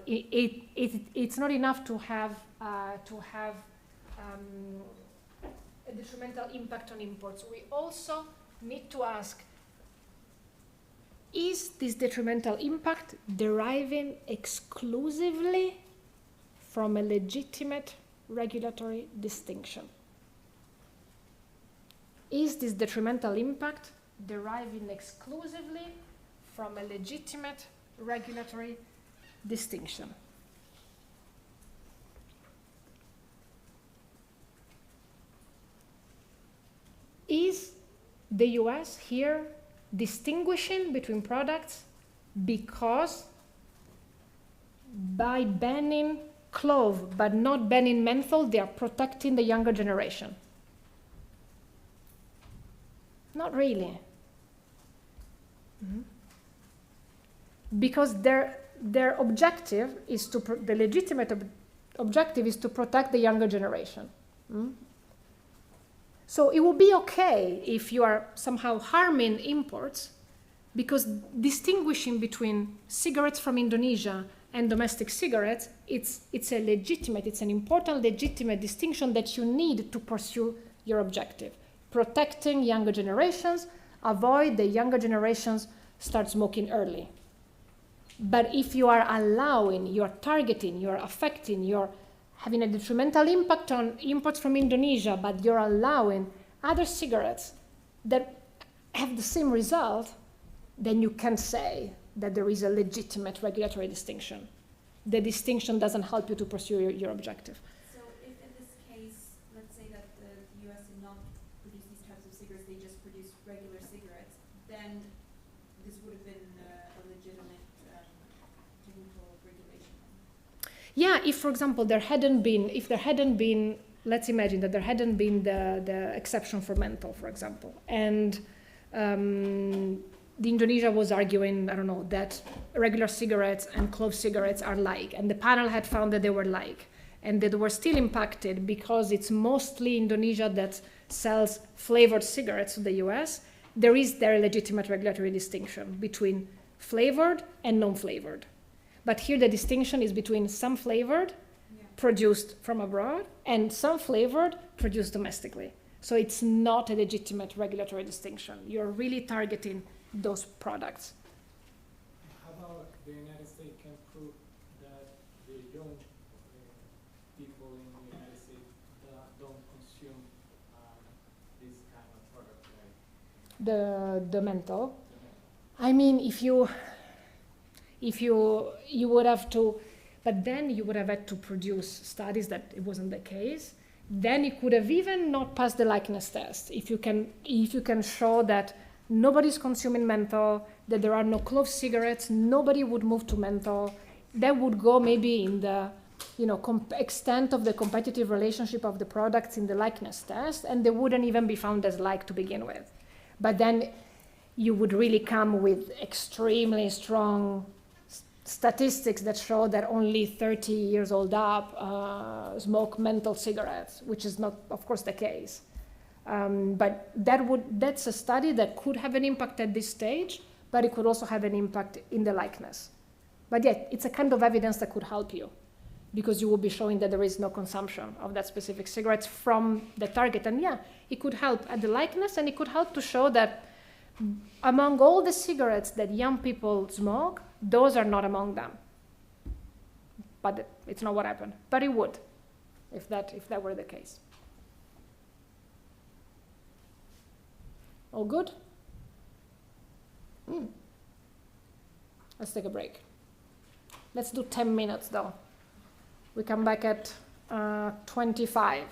It's not enough to have a detrimental impact on imports. We also need to ask, is this detrimental impact deriving exclusively from a legitimate regulatory distinction? Is this detrimental impact deriving exclusively from a legitimate regulatory distinction? Is the US here distinguishing between products because by banning clove but not banning menthol, they are protecting the younger generation? Not really. Because their objective is to, the legitimate objective is to protect the younger generation. So it will be okay if you are somehow harming imports, because distinguishing between cigarettes from Indonesia and domestic cigarettes, it's an important legitimate distinction that you need to pursue your objective. Protecting younger generations, avoid the younger generations start smoking early. But if you are allowing, you're targeting, you're affecting, you're having a detrimental impact on imports from Indonesia, but you're allowing other cigarettes that have the same result, then you can say that there is a legitimate regulatory distinction. The distinction doesn't help you to pursue your objective. So if in this case, let's say that the US did not produce these types of cigarettes, they just produced regular cigarettes, then this would have been a legitimate technical regulation. Yeah, if, for example, there hadn't been, let's imagine that there hadn't been the exception for menthol, for example, and the Indonesia was arguing, I don't know, that regular cigarettes and clove cigarettes are like, and the panel had found that they were like, and that they were still impacted because it's mostly Indonesia that sells flavored cigarettes to the US. There is their legitimate regulatory distinction between flavored and non-flavored. But here the distinction is between some flavored produced from abroad and some flavored produced domestically. So it's not a legitimate regulatory distinction. You're really targeting those products. How about the United States can prove that the young people in the United States don't consume this kind of product, right? The menthol. I mean, if you would have to, but then you would have had to produce studies that it wasn't the case. Then you could have even not passed the likeness test. If you can show that nobody's consuming menthol, that there are no clove cigarettes, nobody would move to menthol. That would go maybe in the extent of the competitive relationship of the products in the likeness test, and they wouldn't even be found as like to begin with. But then you would really come with extremely strong statistics that show that only 30 years old up smoke menthol cigarettes, which is not, of course, the case. But that's a study that could have an impact at this stage, but it could also have an impact in the likeness. But yet, it's a kind of evidence that could help you, because you will be showing that there is no consumption of that specific cigarettes from the target. And yeah, it could help at the likeness, and it could help to show that among all the cigarettes that young people smoke, those are not among them. But it's not what happened. But it would, if that were the case. All good? Let's take a break. Let's do 10 minutes though. We come back at 25.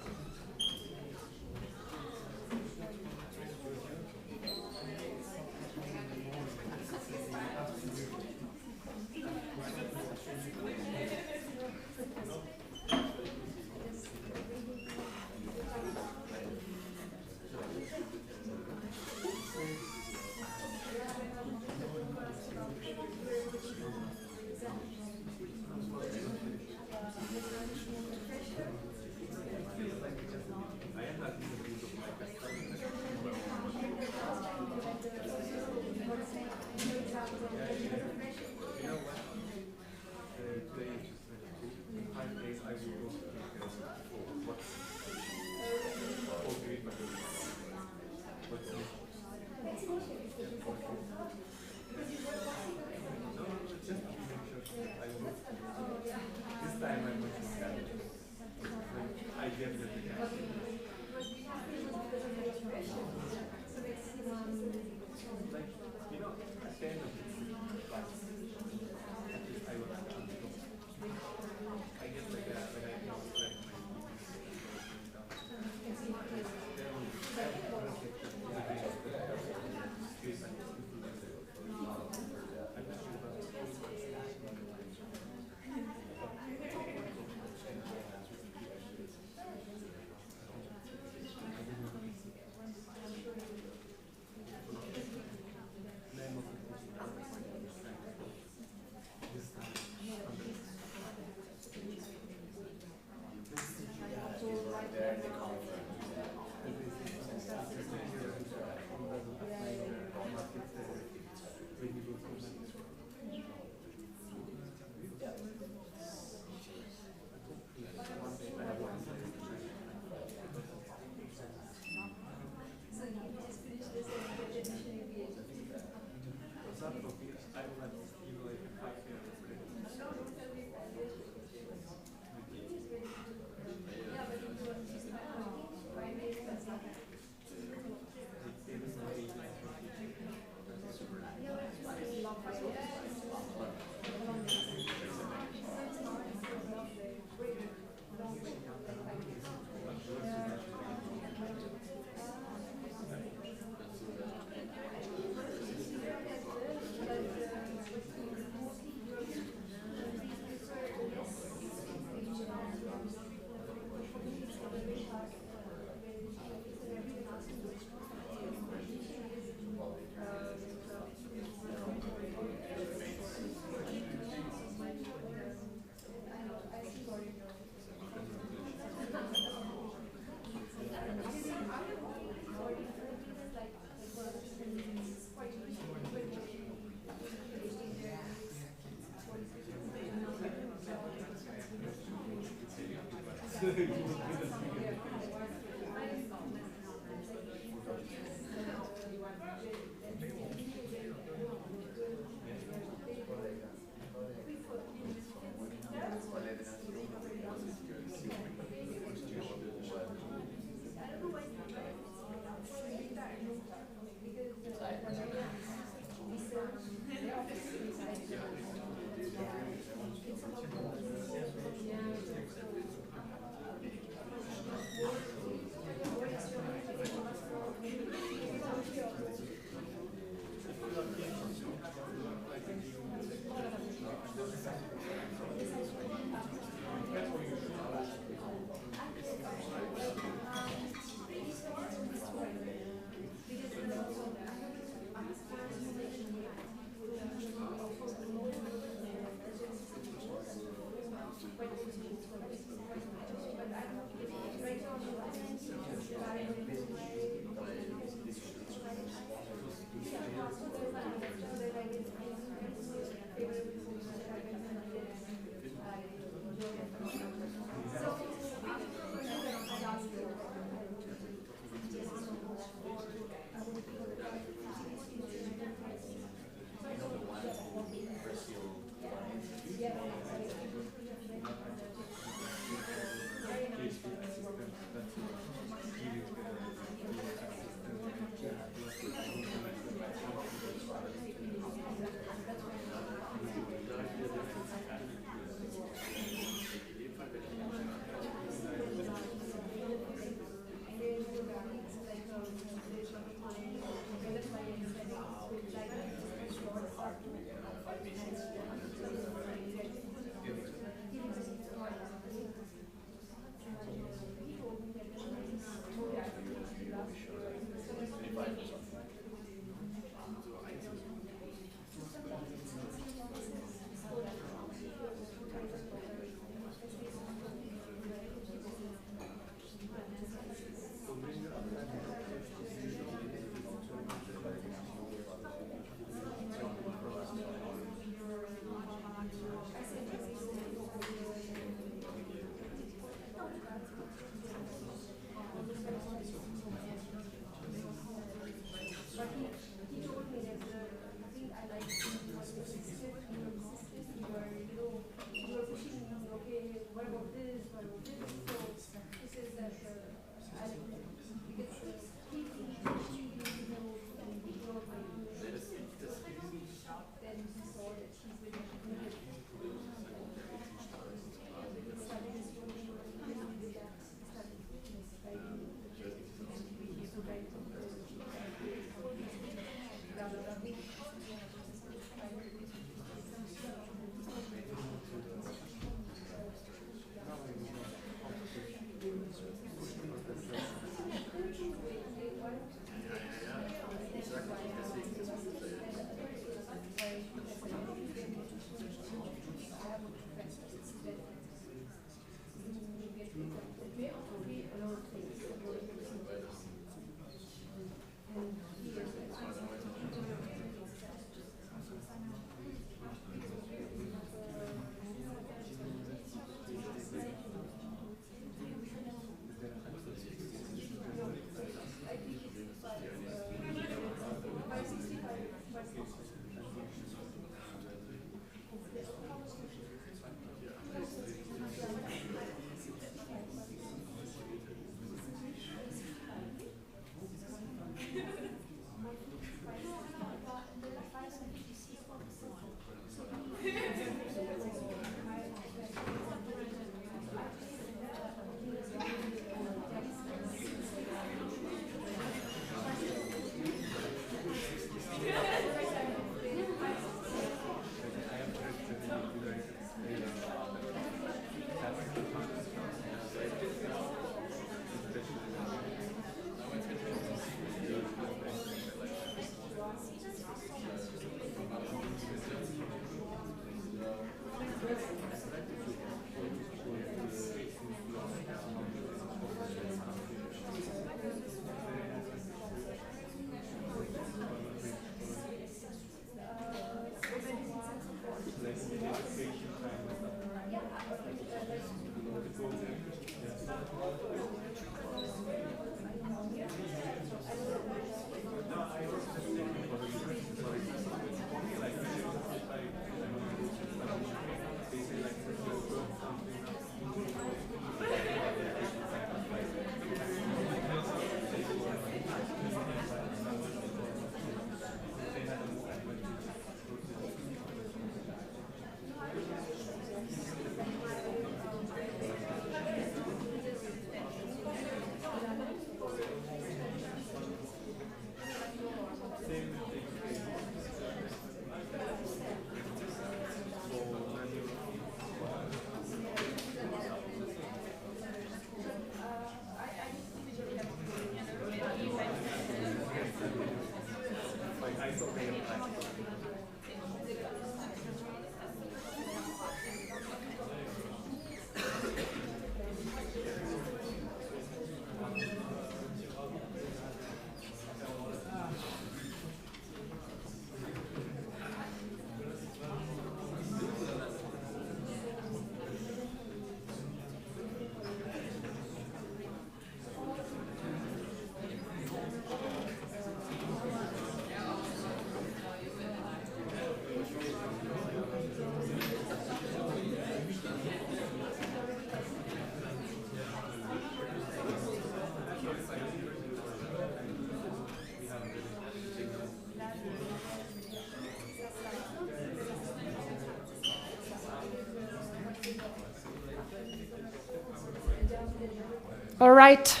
All right.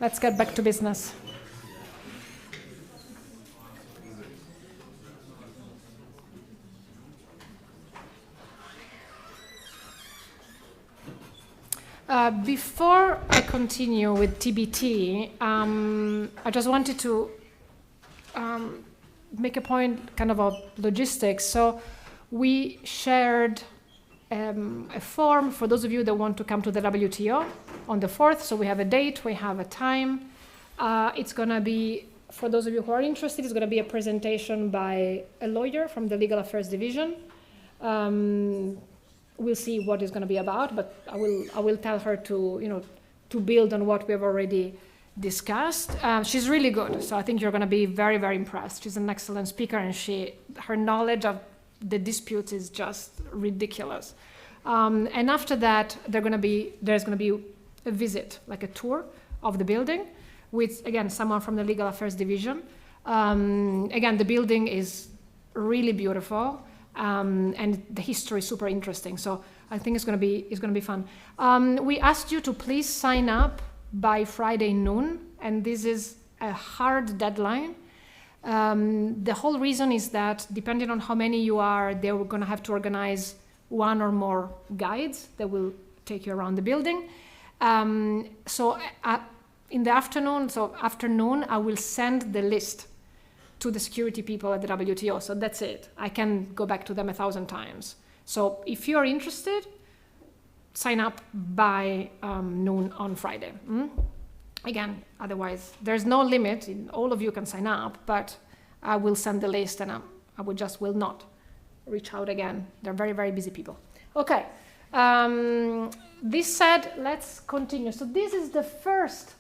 Let's get back to business. Before I continue with TBT, I just wanted to make a point kind of about logistics. So we shared a form for those of you that want to come to the WTO on the 4th. So we have a date, we have a time. It's going to be, for those of you who are interested, it's going to be a presentation by a lawyer from the Legal Affairs Division. We'll see what it's going to be about, but I will tell her to build on what we've already discussed. She's really good, so I think you're going to be very, very impressed. She's an excellent speaker, and her knowledge of the disputes is just ridiculous. And after that, there's going to be a visit, like a tour of the building, with again someone from the Legal Affairs Division. Again, the building is really beautiful. And the history is super interesting, so I think it's going to be fun. We asked you to please sign up by Friday noon, and this is a hard deadline. The whole reason is that depending on how many you are, they're going to have to organize one or more guides that will take you around the building. So in the afternoon, I will send the list to the security people at the WTO. So that's it. I can go back to them 1,000 times. So if you're interested, sign up by noon on Friday. Again, otherwise, there's no limit. All of you can sign up, but I will send the list, and I will not reach out again. They're very, very busy people. Okay. This said, let's continue. So this is the first.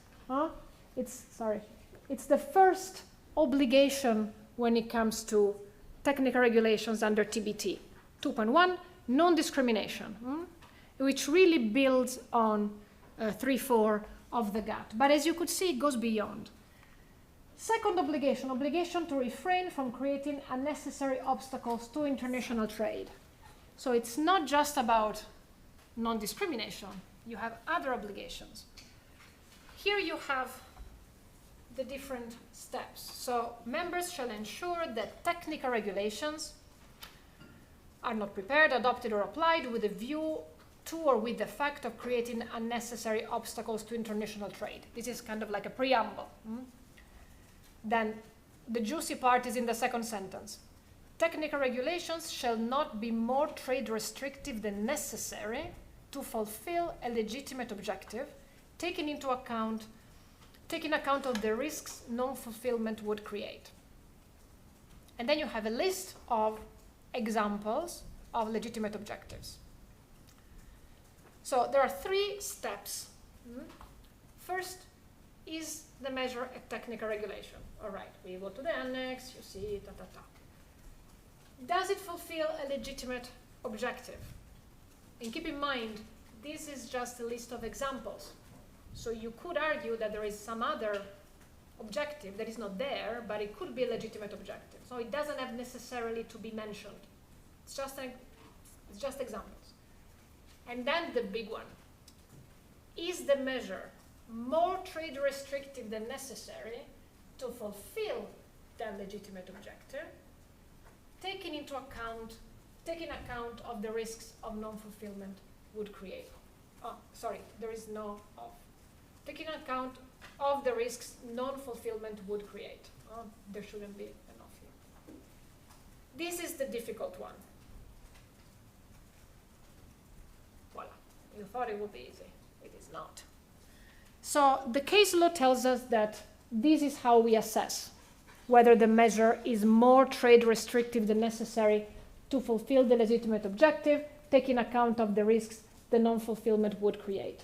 It's the first obligation when it comes to technical regulations under TBT 2.1, non-discrimination, which really builds on 3.4 of the GATT. But as you could see, it goes beyond. Second obligation to refrain from creating unnecessary obstacles to international trade. So it's not just about non-discrimination. You have other obligations. Here you have the different steps. So members shall ensure that technical regulations are not prepared, adopted, or applied with a view to or with the effect of creating unnecessary obstacles to international trade. This is kind of like a preamble. Then the juicy part is in the second sentence. Technical regulations shall not be more trade restrictive than necessary to fulfill a legitimate objective, taking account of the risks non-fulfillment would create. And then you have a list of examples of legitimate objectives. So there are 3 steps. First is the measure a technical regulation. All right, we go to the annex, you see, Does it fulfill a legitimate objective? And keep in mind, this is just a list of examples. So you could argue that there is some other objective that is not there, but it could be a legitimate objective. So it doesn't have necessarily to be mentioned. It's just examples. And then the big one. Is the measure more trade restrictive than necessary to fulfill that legitimate objective, taking account of the risks of non-fulfillment would create? There is no of. Taking account of the risks non-fulfillment would create. There shouldn't be enough here. This is the difficult one. Voila. You thought it would be easy. It is not. So the case law tells us that this is how we assess whether the measure is more trade restrictive than necessary to fulfill the legitimate objective, taking account of the risks the non-fulfillment would create.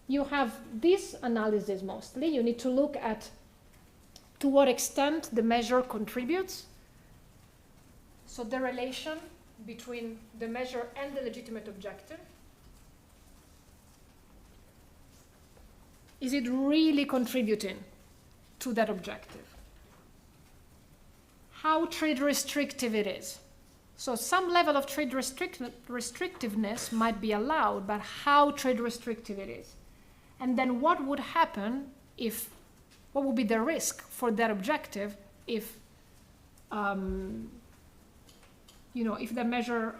You have this analysis mostly. You need to look at to what extent the measure contributes. So the relation between the measure and the legitimate objective. Is it really contributing to that objective? How trade restrictive it is. So some level of trade restrictiveness might be allowed, but how trade restrictive it is. And then what would happen what would be the risk for that objective if if the measure,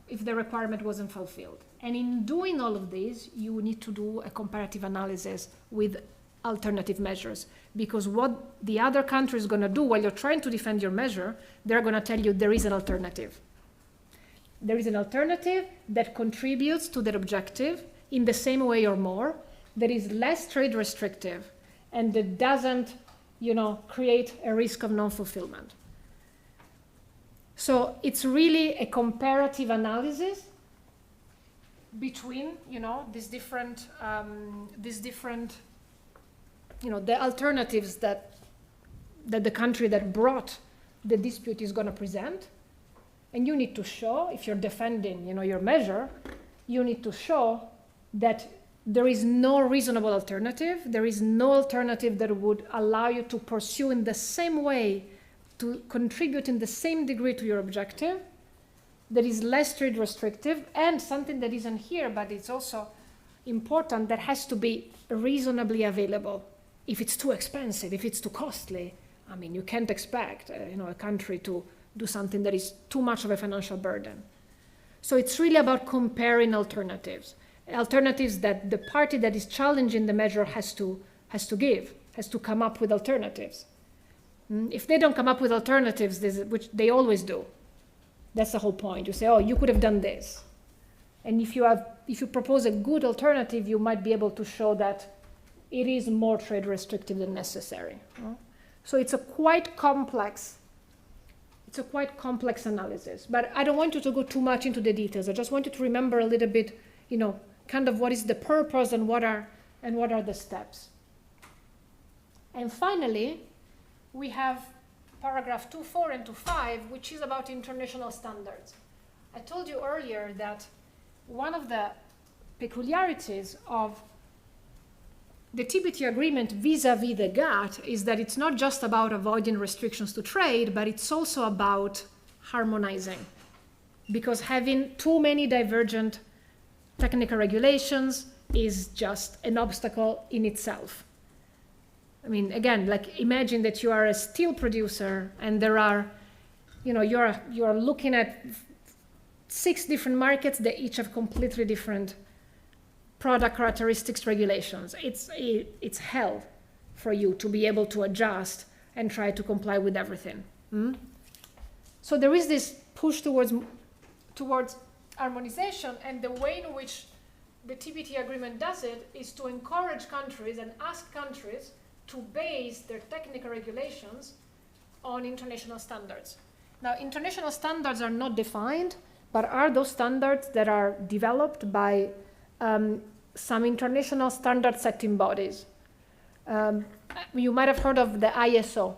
if the requirement wasn't fulfilled. And in doing all of this, you need to do a comparative analysis with alternative measures, because what the other country is going to do while you're trying to defend your measure, they're going to tell you there is an alternative. There is an alternative that contributes to that objective in the same way or more, that is less trade restrictive, and that doesn't, create a risk of non-fulfillment. So it's really a comparative analysis between, these different, the alternatives that the country that brought the dispute is going to present. And you need to show, if you're defending, your measure, you need to show that there is no reasonable alternative. There is no alternative that would allow you to pursue in the same way, to contribute in the same degree to your objective, that is less trade restrictive, and something that isn't here, but it's also important, that has to be reasonably available. If it's too expensive, if it's too costly, you can't expect a country to do something that is too much of a financial burden. So it's really about comparing alternatives that the party that is challenging the measure has to come up with alternatives. If they don't come up with alternatives, which they always do, that's the whole point. You say, oh, you could have done this. And if you propose a good alternative, you might be able to show that it is more trade restrictive than necessary. So it's a quite complex analysis. But I don't want you to go too much into the details. I just want you to remember a little bit, kind of what is the purpose and what are the steps. And finally, we have paragraph 2.4 and 2.5, which is about international standards. I told you earlier that one of the peculiarities of the TPT agreement vis-a-vis the GATT is that it's not just about avoiding restrictions to trade, but it's also about harmonizing. Because having too many divergent technical regulations is just an obstacle in itself. Again, imagine that you are a steel producer and there are, you are looking at 6 different markets that each have completely different product characteristics regulations. It's hell for you to be able to adjust and try to comply with everything. So there is this push towards harmonization, and the way in which the TPT agreement does it is to encourage countries and ask countries to base their technical regulations on international standards. Now, international standards are not defined, but are those standards that are developed by some international standard setting bodies. You might have heard of the ISO,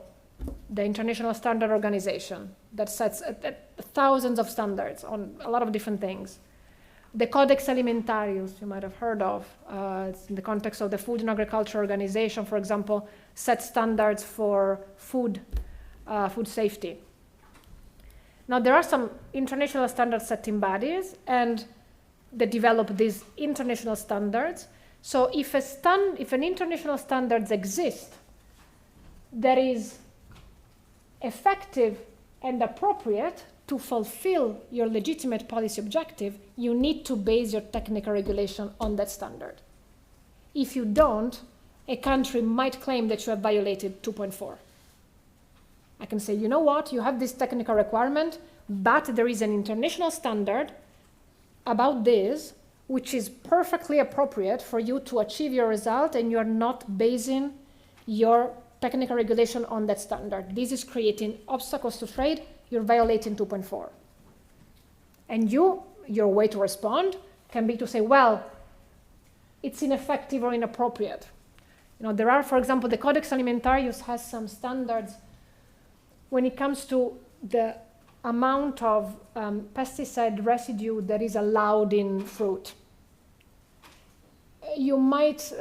the International Standard Organization, that sets thousands of standards on a lot of different things. The Codex Alimentarius, you might have heard of, it's in the context of the Food and Agriculture Organization, for example, sets standards for food safety. Now, there are some international standard setting bodies, and they develop these international standards. So if an international standards exist that is effective and appropriate to fulfill your legitimate policy objective, you need to base your technical regulation on that standard. If you don't, a country might claim that you have violated 2.4. I can say, you know what, you have this technical requirement, but there is an international standard about this, which is perfectly appropriate for you to achieve your result, and you're not basing your technical regulation on that standard. This is creating obstacles to trade. You're violating 2.4. And your way to respond can be to say, well, it's ineffective or inappropriate. There are, for example, the Codex Alimentarius has some standards when it comes to the amount of pesticide residue that is allowed in fruit. You might,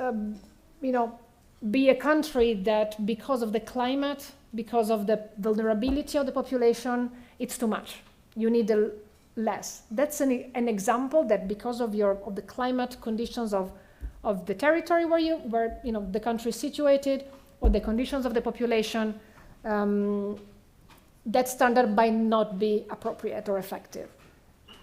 be a country that, because of the climate, because of the vulnerability of the population, it's too much. you need less. That's an example that because of the climate conditions of the territory where the country is situated, or the conditions of the population, that standard might not be appropriate or effective.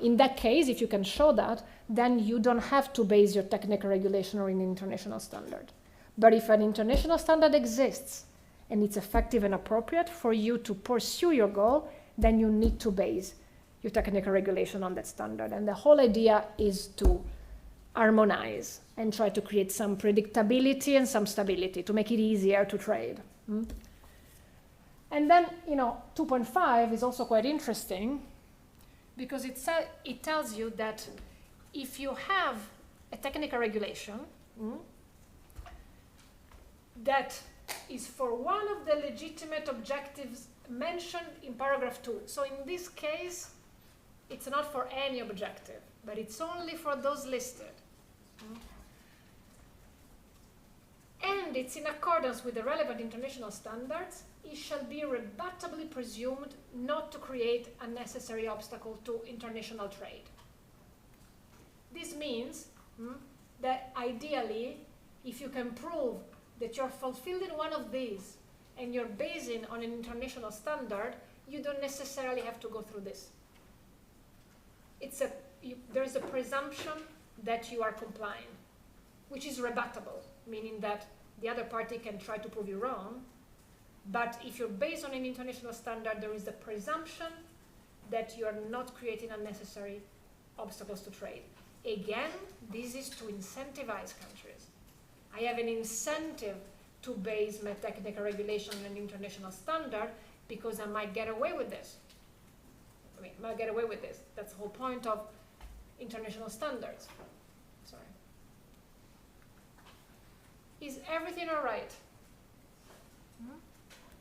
In that case, if you can show that, then you don't have to base your technical regulation on an international standard. But if an international standard exists and it's effective and appropriate for you to pursue your goal, then you need to base your technical regulation on that standard. And the whole idea is to harmonize and try to create some predictability and some stability to make it easier to trade. And then, 2.5 is also quite interesting because it tells you that if you have a technical regulation that is for one of the legitimate objectives mentioned in paragraph 2. So in this case, it's not for any objective, but it's only for those listed. And it's in accordance with the relevant international standards, it shall be rebuttably presumed not to create a necessary obstacle to international trade. This means that ideally, if you can prove that you're fulfilling one of these and you're basing on an international standard, you don't necessarily have to go through this. There's a presumption that you are complying, which is rebuttable, meaning that the other party can try to prove you wrong. But if you're based on an international standard, there is the presumption that you are not creating unnecessary obstacles to trade. Again, this is to incentivize countries. I have an incentive to base my technical regulation on an international standard because I might get away with this. That's the whole point of international standards. Sorry. Is everything all right?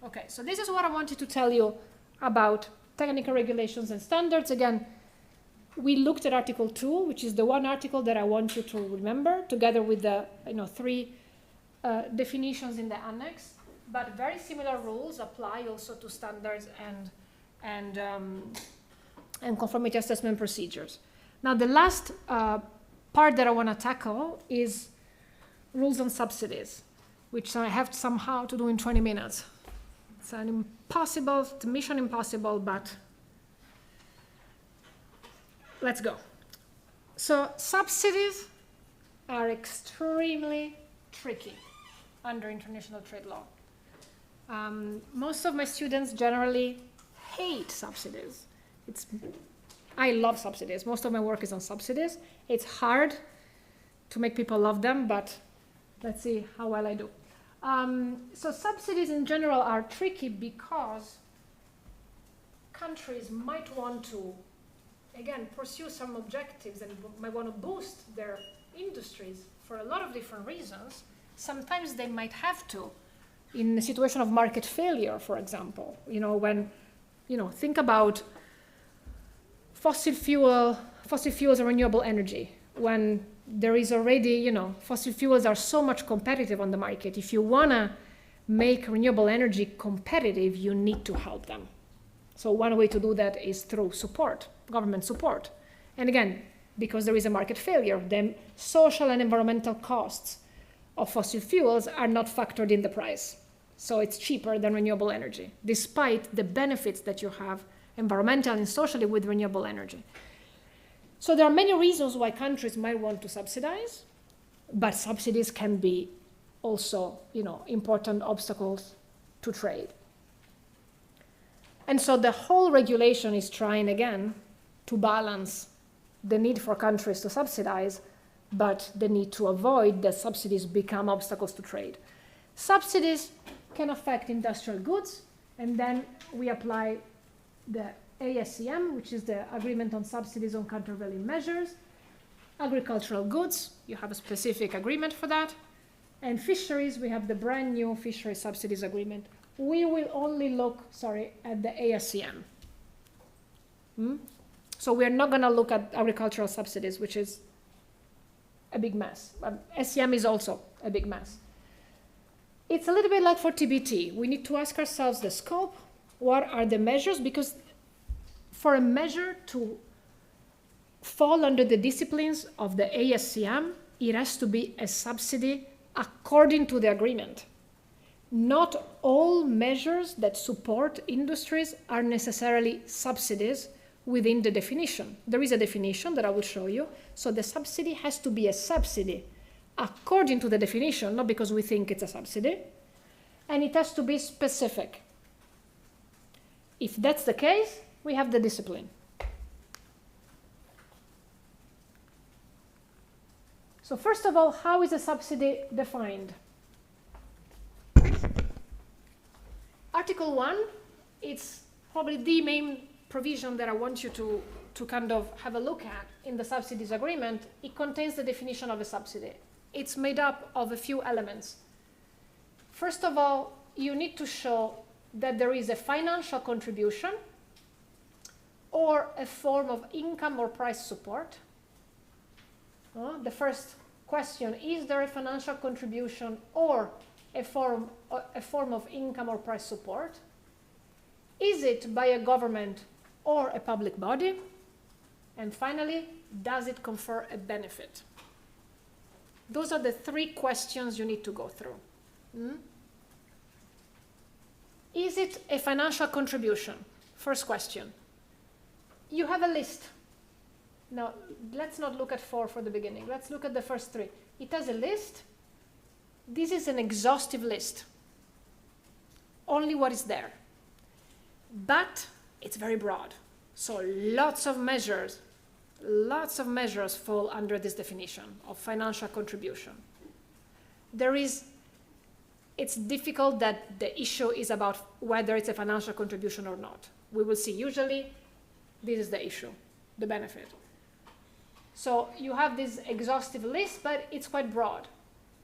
Okay, so this is what I wanted to tell you about technical regulations and standards. Again, we looked at Article 2, which is the one article that I want you to remember, together with the 3 definitions in the annex. But very similar rules apply also to standards and conformity assessment procedures. Now, the last part that I want to tackle is rules on subsidies, which I have somehow to do in 20 minutes. It's a mission impossible, but let's go. So subsidies are extremely tricky under international trade law. Most of my students generally hate subsidies. I love subsidies. Most of my work is on subsidies. It's hard to make people love them, but let's see how well I do. So subsidies in general are tricky because countries might want to, again, pursue some objectives and might want to boost their industries for a lot of different reasons. Sometimes they might have to, in a situation of market failure, for example. Think about fossil fuels and renewable energy. When there is already, fossil fuels are so much competitive on the market. If you want to make renewable energy competitive, you need to help them. So one way to do that is through support, government support. And again, because there is a market failure, then social and environmental costs of fossil fuels are not factored in the price. So it's cheaper than renewable energy, despite the benefits that you have environmentally and socially with renewable energy. So there are many reasons why countries might want to subsidize, but subsidies can be also, important obstacles to trade. And so the whole regulation is trying, again, to balance the need for countries to subsidize, but the need to avoid that subsidies become obstacles to trade. Subsidies can affect industrial goods, and then we apply the ASEM, which is the Agreement on Subsidies on Countervailing Measures. Agricultural goods, you have a specific agreement for that. And fisheries, we have the brand new Fisheries Subsidies Agreement. We will only look, at the ASEM. So we're not going to look at agricultural subsidies, which is a big mess. SEM is also a big mess. It's a little bit like for TBT. We need to ask ourselves the scope, what are the measures, because for a measure to fall under the disciplines of the ASCM, it has to be a subsidy according to the agreement. Not all measures that support industries are necessarily subsidies within the definition. There is a definition that I will show you. So the subsidy has to be a subsidy according to the definition, not because we think it's a subsidy, and it has to be specific. If that's the case, we have the discipline. So first of all, how is a subsidy defined? Article 1, it's probably the main provision that I want you to kind of have a look at in the subsidies agreement. It contains the definition of a subsidy. It's made up of a few elements. First of all, you need to show that there is a financial contribution or a form of income or price support. The first question, is there a financial contribution or a form of income or price support? Is it by a government or a public body? And finally, does it confer a benefit? Those are the three questions you need to go through. Is it a financial contribution? First question. You have a list. Now, let's not look at 4 for the beginning. Let's look at the first 3. It has a list. This is an exhaustive list. Only what is there. But it's very broad. So lots of measures fall under this definition of financial contribution. It's difficult that the issue is about whether it's a financial contribution or not. We will see. Usually, this is the issue, the benefit. So you have this exhaustive list, but it's quite broad.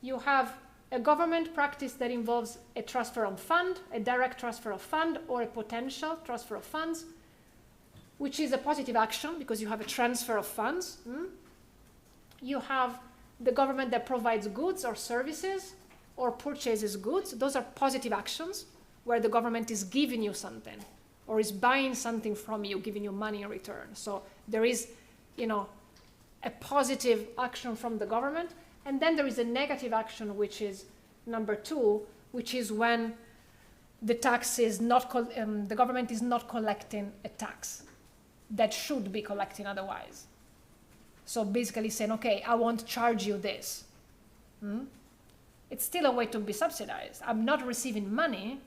You have a government practice that involves a transfer of fund, a direct transfer of fund, or a potential transfer of funds, which is a positive action because you have a transfer of funds. You have the government that provides goods or services or purchases goods. Those are positive actions where the government is giving you something or is buying something from you, giving you money in return. So there is, a positive action from the government. And then there is a negative action, which is number 2, which is when the tax is not, the government is not collecting a tax that should be collecting otherwise. So basically saying, okay, I won't charge you this. It's still a way to be subsidized. I'm not receiving money,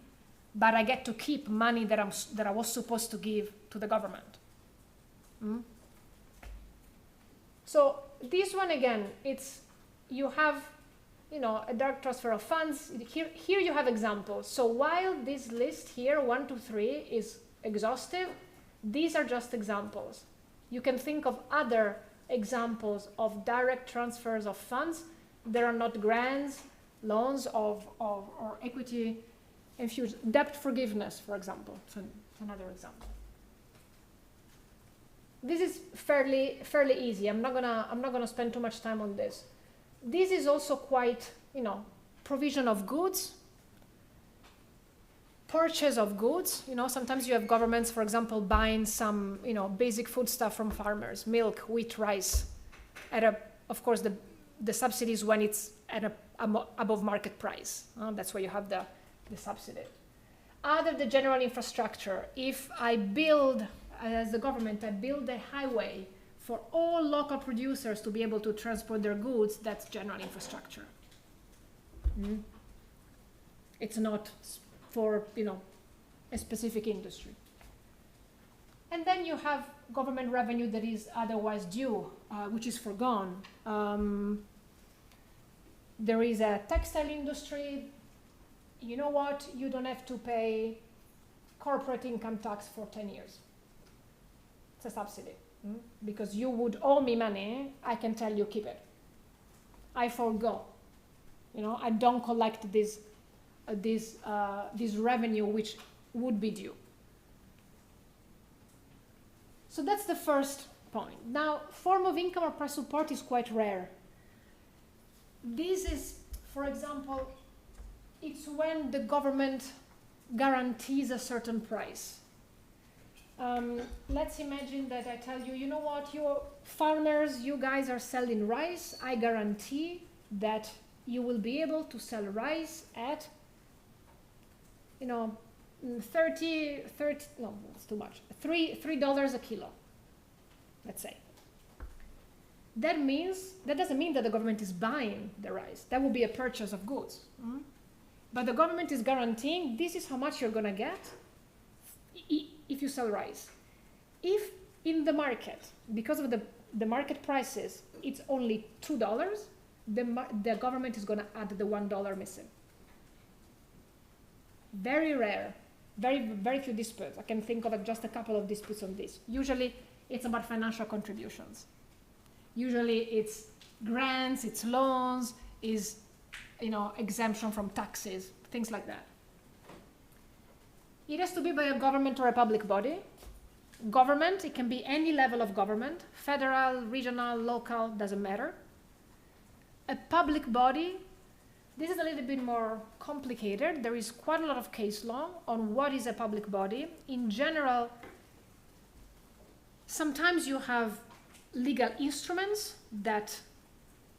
but I get to keep money that I was supposed to give to the government. So this one again, you have, a direct transfer of funds. Here you have examples. So while this list here, 1, 2, 3, is exhaustive, these are just examples. You can think of other examples of direct transfers of funds. There are not grants, loans or equity infusion. Debt forgiveness, for example, it's another example. This is fairly easy. I'm not gonna spend too much time on this. This is also quite, provision of goods, purchase of goods. Sometimes you have governments, for example, buying some, basic foodstuff from farmers, milk, wheat, rice, of course, the subsidy is when it's at above market price. That's where you have the subsidy. Other the general infrastructure. If I build, as the government, I build a highway for all local producers to be able to transport their goods, that's general infrastructure. It's not for, a specific industry. And then you have government revenue that is otherwise due, which is foregone. There is a textile industry. You know what? You don't have to pay corporate income tax for 10 years. It's a subsidy. Because you would owe me money, I can tell you keep it. I forgo. I don't collect this revenue which would be due. So that's the first point. Now, form of income or price support is quite rare. This is, for example, it's when the government guarantees a certain price. Let's imagine that I tell you, you know what, you farmers, you guys are selling rice. I guarantee that you will be able to sell rice at, you know, 30, no, that's too much, $3 a kilo, let's say. That doesn't mean that the government is buying the rice. That would be a purchase of goods. But the government is guaranteeing this is how much you're gonna get if you sell rice. If in the market, because of the market prices, it's only $2, the government is gonna add the $1 missing. Very rare, very few disputes. I can think of just a couple of disputes on this. Usually it's about financial contributions. Usually it's grants, it's loans, is, you know, exemption from taxes, things like that. It has to be by a government or a public body. Government, it can be any level of government, federal, regional, local, doesn't matter. A public body, this is a little bit more complicated. There is quite a lot of case law on what is a public body. In general, sometimes you have legal instruments that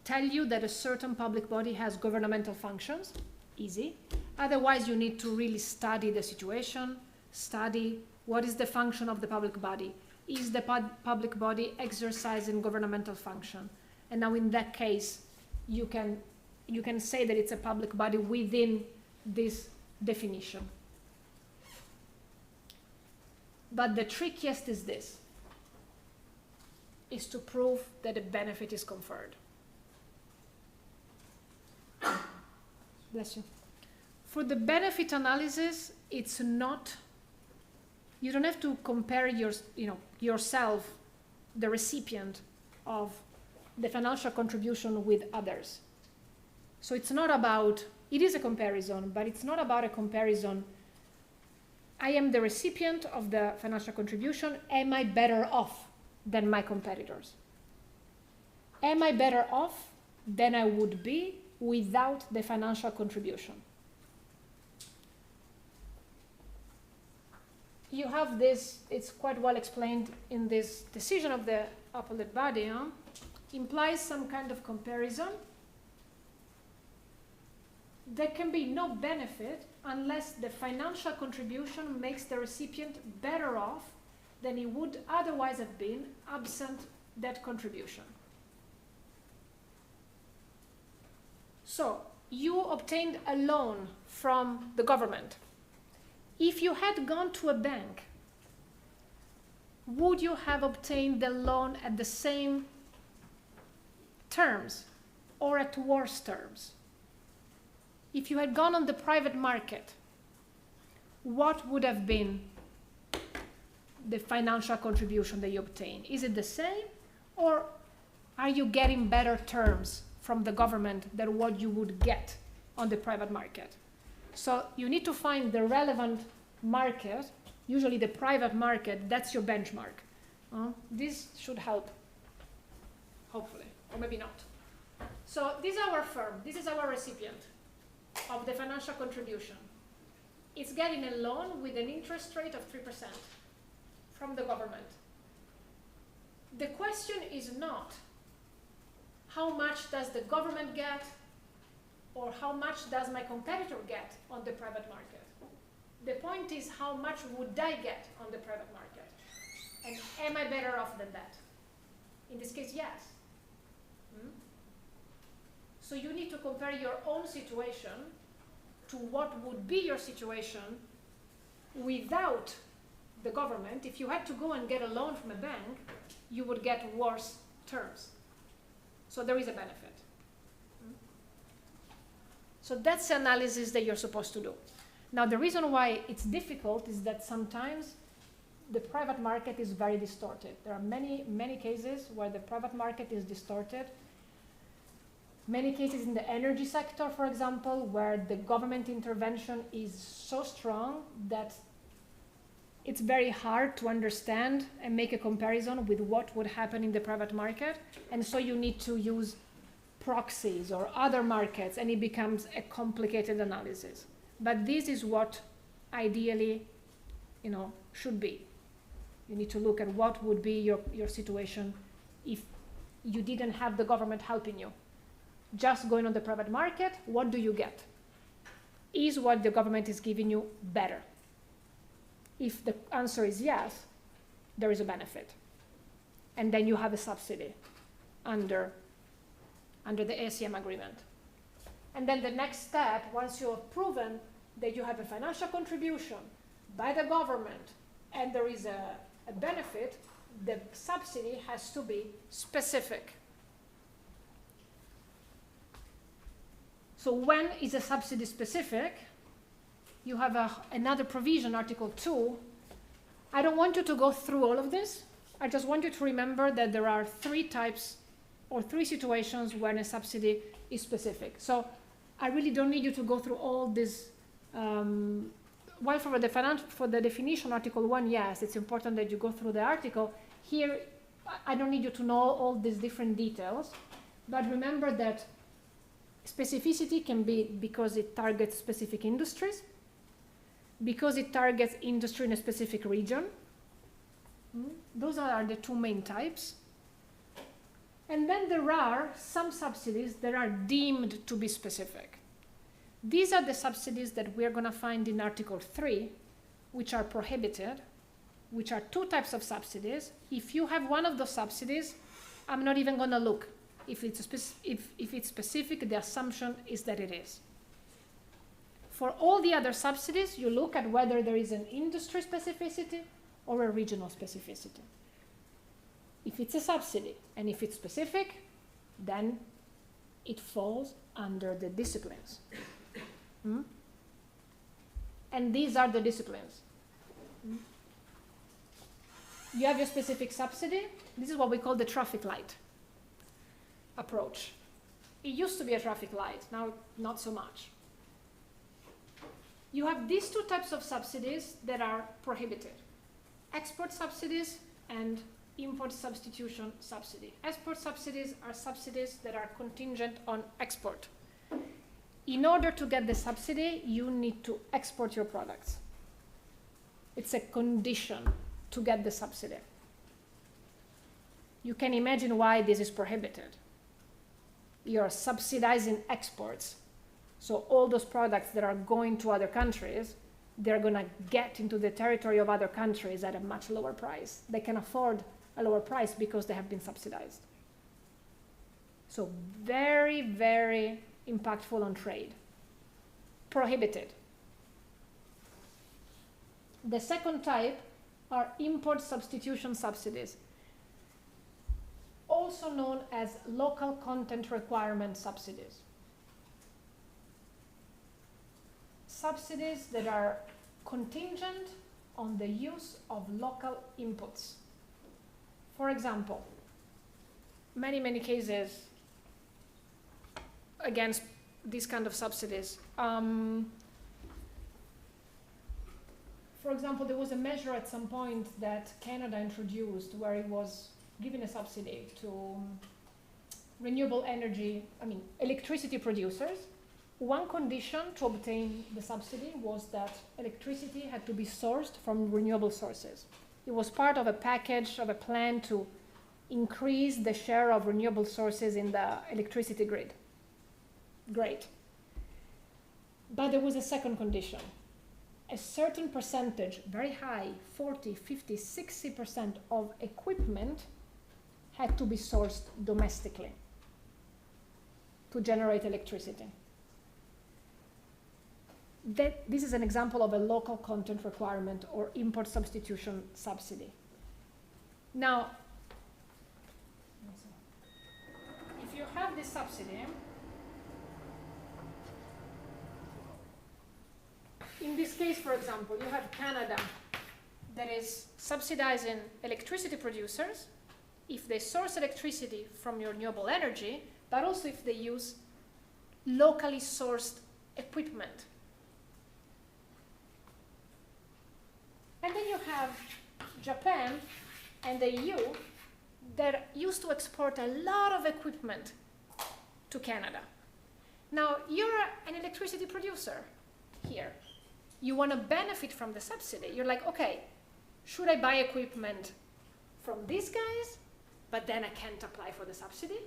tell you that a certain public body has governmental functions. Easy. Otherwise, you need to really study the situation, study what is the function of the public body. Is the public body exercising governmental function? And now in that case, you can say that it's a public body within this definition. But the trickiest is this, is to prove that a benefit is conferred. Bless you. For the benefit analysis, it's not, you don't have to compare yourself, the recipient of the financial contribution, with others. So it's not about, it is a comparison, but it's not about a comparison. I am the recipient of the financial contribution. Am I better off than my competitors? Am I better off than I would be without the financial contribution? You have this, it's quite well explained in this decision of the appellate body, implies some kind of comparison. There can be no benefit unless the financial contribution makes the recipient better off than he would otherwise have been absent that contribution. So you obtained a loan from the government. If you had gone to a bank, would you have obtained the loan at the same terms or at worse terms? If you had gone on the private market, what would have been the financial contribution that you obtain? Is it the same, or are you getting better terms from the government than what you would get on the private market? So you need to find the relevant market, usually the private market, that's your benchmark. This should help, hopefully, or maybe not. So this is our firm, this is our recipient of the financial contribution. It's getting a loan with an interest rate of 3% from the government. The question is not how much does the government get or how much does my competitor get on the private market. The point is, how much would I get on the private market? And am I better off than that? In this case, yes. So you need to compare your own situation to what would be your situation without the government. If you had to go and get a loan from a bank, you would get worse terms. So there is a benefit. So that's the analysis that you're supposed to do. Now, the reason why it's difficult is that sometimes the private market is very distorted. There are many cases where the private market is distorted. Many cases in the energy sector, for example, where the government intervention is so strong that it's very hard to understand and make a comparison with what would happen in the private market. And so you need to use proxies or other markets, and it becomes a complicated analysis. But this is what ideally, should be. You need to look at what would be your situation if you didn't have the government helping you. Just going on the private market, what do you get? Is what the government is giving you better? If the answer is yes, there is a benefit. And then you have a subsidy under the ACM agreement. And then the next step, once you have proven that you have a financial contribution by the government and there is a benefit, the subsidy has to be specific. So when is a subsidy specific? You have another provision, Article 2. I don't want you to go through all of this. I just want you to remember that there are 3 types or 3 situations when a subsidy is specific. So I really don't need you to go through all this. While for the definition, Article 1, yes, it's important that you go through the article. Here, I don't need you to know all these different details. But remember that specificity can be because it targets specific industries, because it targets industry in a specific region. Those are the 2 main types. And then there are some subsidies that are deemed to be specific. These are the subsidies that we're going to find in Article 3, which are prohibited, which are 2 types of subsidies. If you have one of those subsidies, I'm not even going to look. If it's specific, the assumption is that it is. For all the other subsidies, you look at whether there is an industry specificity or a regional specificity. If it's a subsidy and if it's specific, then it falls under the disciplines. And these are the disciplines. You have your specific subsidy. This is what we call the traffic light approach. It used to be a traffic light, now not so much. You have these 2 types of subsidies that are prohibited. Export subsidies and import substitution subsidy. Export subsidies are subsidies that are contingent on export. In order to get the subsidy, you need to export your products. It's a condition to get the subsidy. You can imagine why this is prohibited. You're subsidizing exports. So all those products that are going to other countries, they're going to get into the territory of other countries at a much lower price. They can afford a lower price because they have been subsidized. So very, very impactful on trade. Prohibited. The second type are import substitution subsidies, also known as local content requirement subsidies. Subsidies that are contingent on the use of local inputs. For example, many cases against these kind of subsidies. For example, there was a measure at some point that Canada introduced where it was giving a subsidy to renewable energy, electricity producers. One condition to obtain the subsidy was that electricity had to be sourced from renewable sources. It was part of a package of a plan to increase the share of renewable sources in the electricity grid. Great. But there was a second condition. A certain percentage, very high, 40, 50, 60% of equipment had to be sourced domestically to generate electricity. This is an example of a local content requirement or import substitution subsidy. Now, if you have this subsidy, in this case, for example, you have Canada that is subsidizing electricity producers if they source electricity from renewable energy, but also if they use locally sourced equipment. And then you have Japan and the EU that used to export a lot of equipment to Canada. Now, you're an electricity producer here. You want to benefit from the subsidy. You're like, okay, should I buy equipment from these guys, but then I can't apply for the subsidy?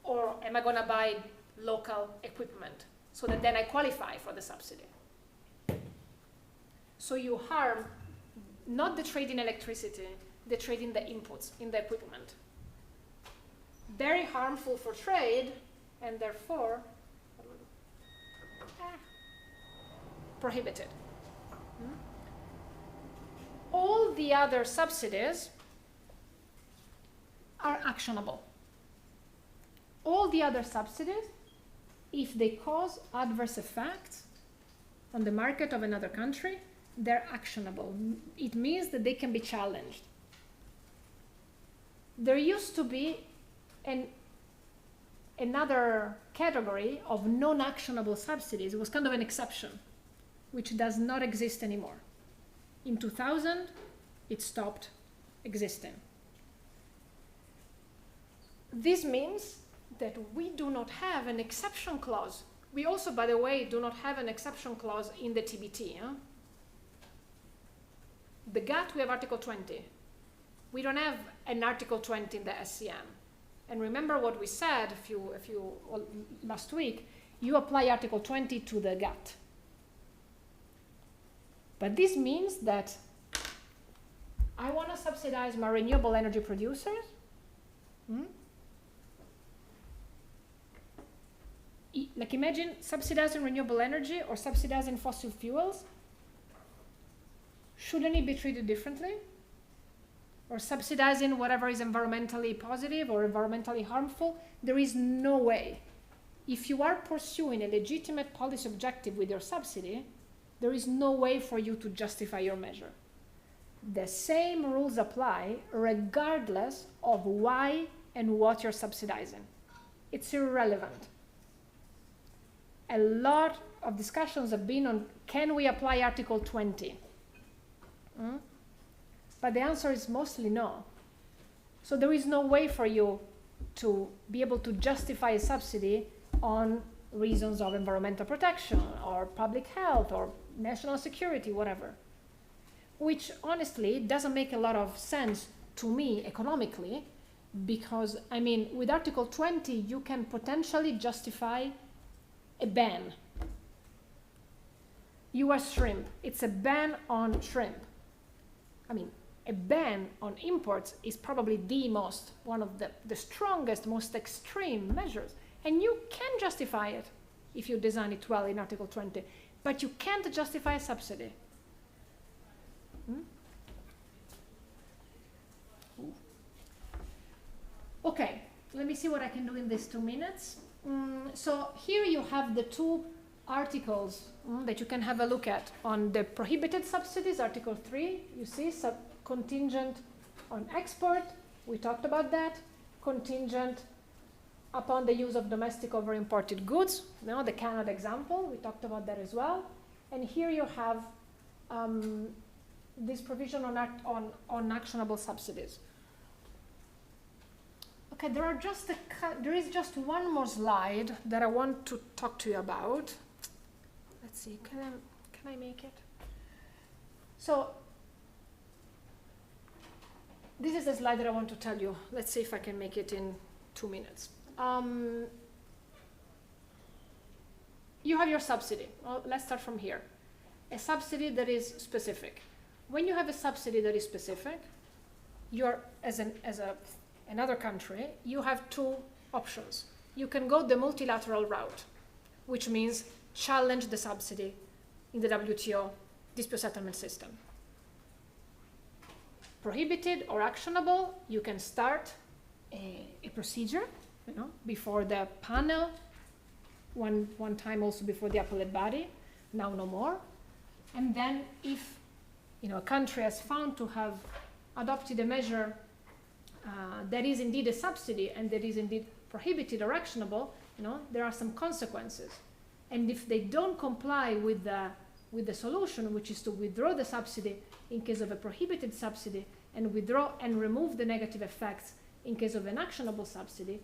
Or am I going to buy local equipment so that then I qualify for the subsidy? So you harm not the trade in electricity, the trade in the inputs, in the equipment. Very harmful for trade, and therefore prohibited. All the other subsidies are actionable. All the other subsidies, if they cause adverse effects on the market of another country, they're actionable. It means that they can be challenged. There used to be another category of non-actionable subsidies. It was kind of an exception, which does not exist anymore. In 2000, it stopped existing. This means that we do not have an exception clause. We also, by the way, do not have an exception clause in the TBT. The GATT, we have Article 20. We don't have an Article 20 in the SCM. And remember what we said last week, you apply Article 20 to the GATT. But this means that I want to subsidize my renewable energy producers. Like imagine subsidizing renewable energy or subsidizing fossil fuels. Shouldn't it be treated differently? Or subsidizing whatever is environmentally positive or environmentally harmful? There is no way. If you are pursuing a legitimate policy objective with your subsidy, there is no way for you to justify your measure. The same rules apply regardless of why and what you're subsidizing. It's irrelevant. A lot of discussions have been on, can we apply Article 20? But the answer is mostly no. So there is no way for you to be able to justify a subsidy on reasons of environmental protection or public health or national security, whatever. Which honestly doesn't make a lot of sense to me economically, because I mean, with Article 20, you can potentially justify a ban. US shrimp, it's a ban on shrimp. I mean, a ban on imports is probably one of the strongest, most extreme measures. And you can justify it if you design it well in Article 20, but you can't justify a subsidy. Okay, let me see what I can do in these 2 minutes. So here you have the 2 articles that you can have a look at. On the prohibited subsidies, Article 3, you see, contingent on export, we talked about that. Contingent upon the use of domestic over imported goods, the Canada example, we talked about that as well. And here you have this provision on actionable subsidies. Okay, there is just one more slide that I want to talk to you about. Let's see, can I make it? So this is the slide that I want to tell you. Let's see if I can make it in 2 minutes. You have your subsidy. Well, let's start from here. A subsidy that is specific. When you have a subsidy that is specific, you're another country, you have 2 options. You can go the multilateral route, which means challenge the subsidy in the WTO dispute settlement system. Prohibited or actionable, you can start a procedure, before the panel, one time also before the appellate body, now no more. And then if a country has found to have adopted a measure that is indeed a subsidy and that is indeed prohibited or actionable, there are some consequences. And if they don't comply with the solution, which is to withdraw the subsidy in case of a prohibited subsidy and withdraw and remove the negative effects in case of an actionable subsidy,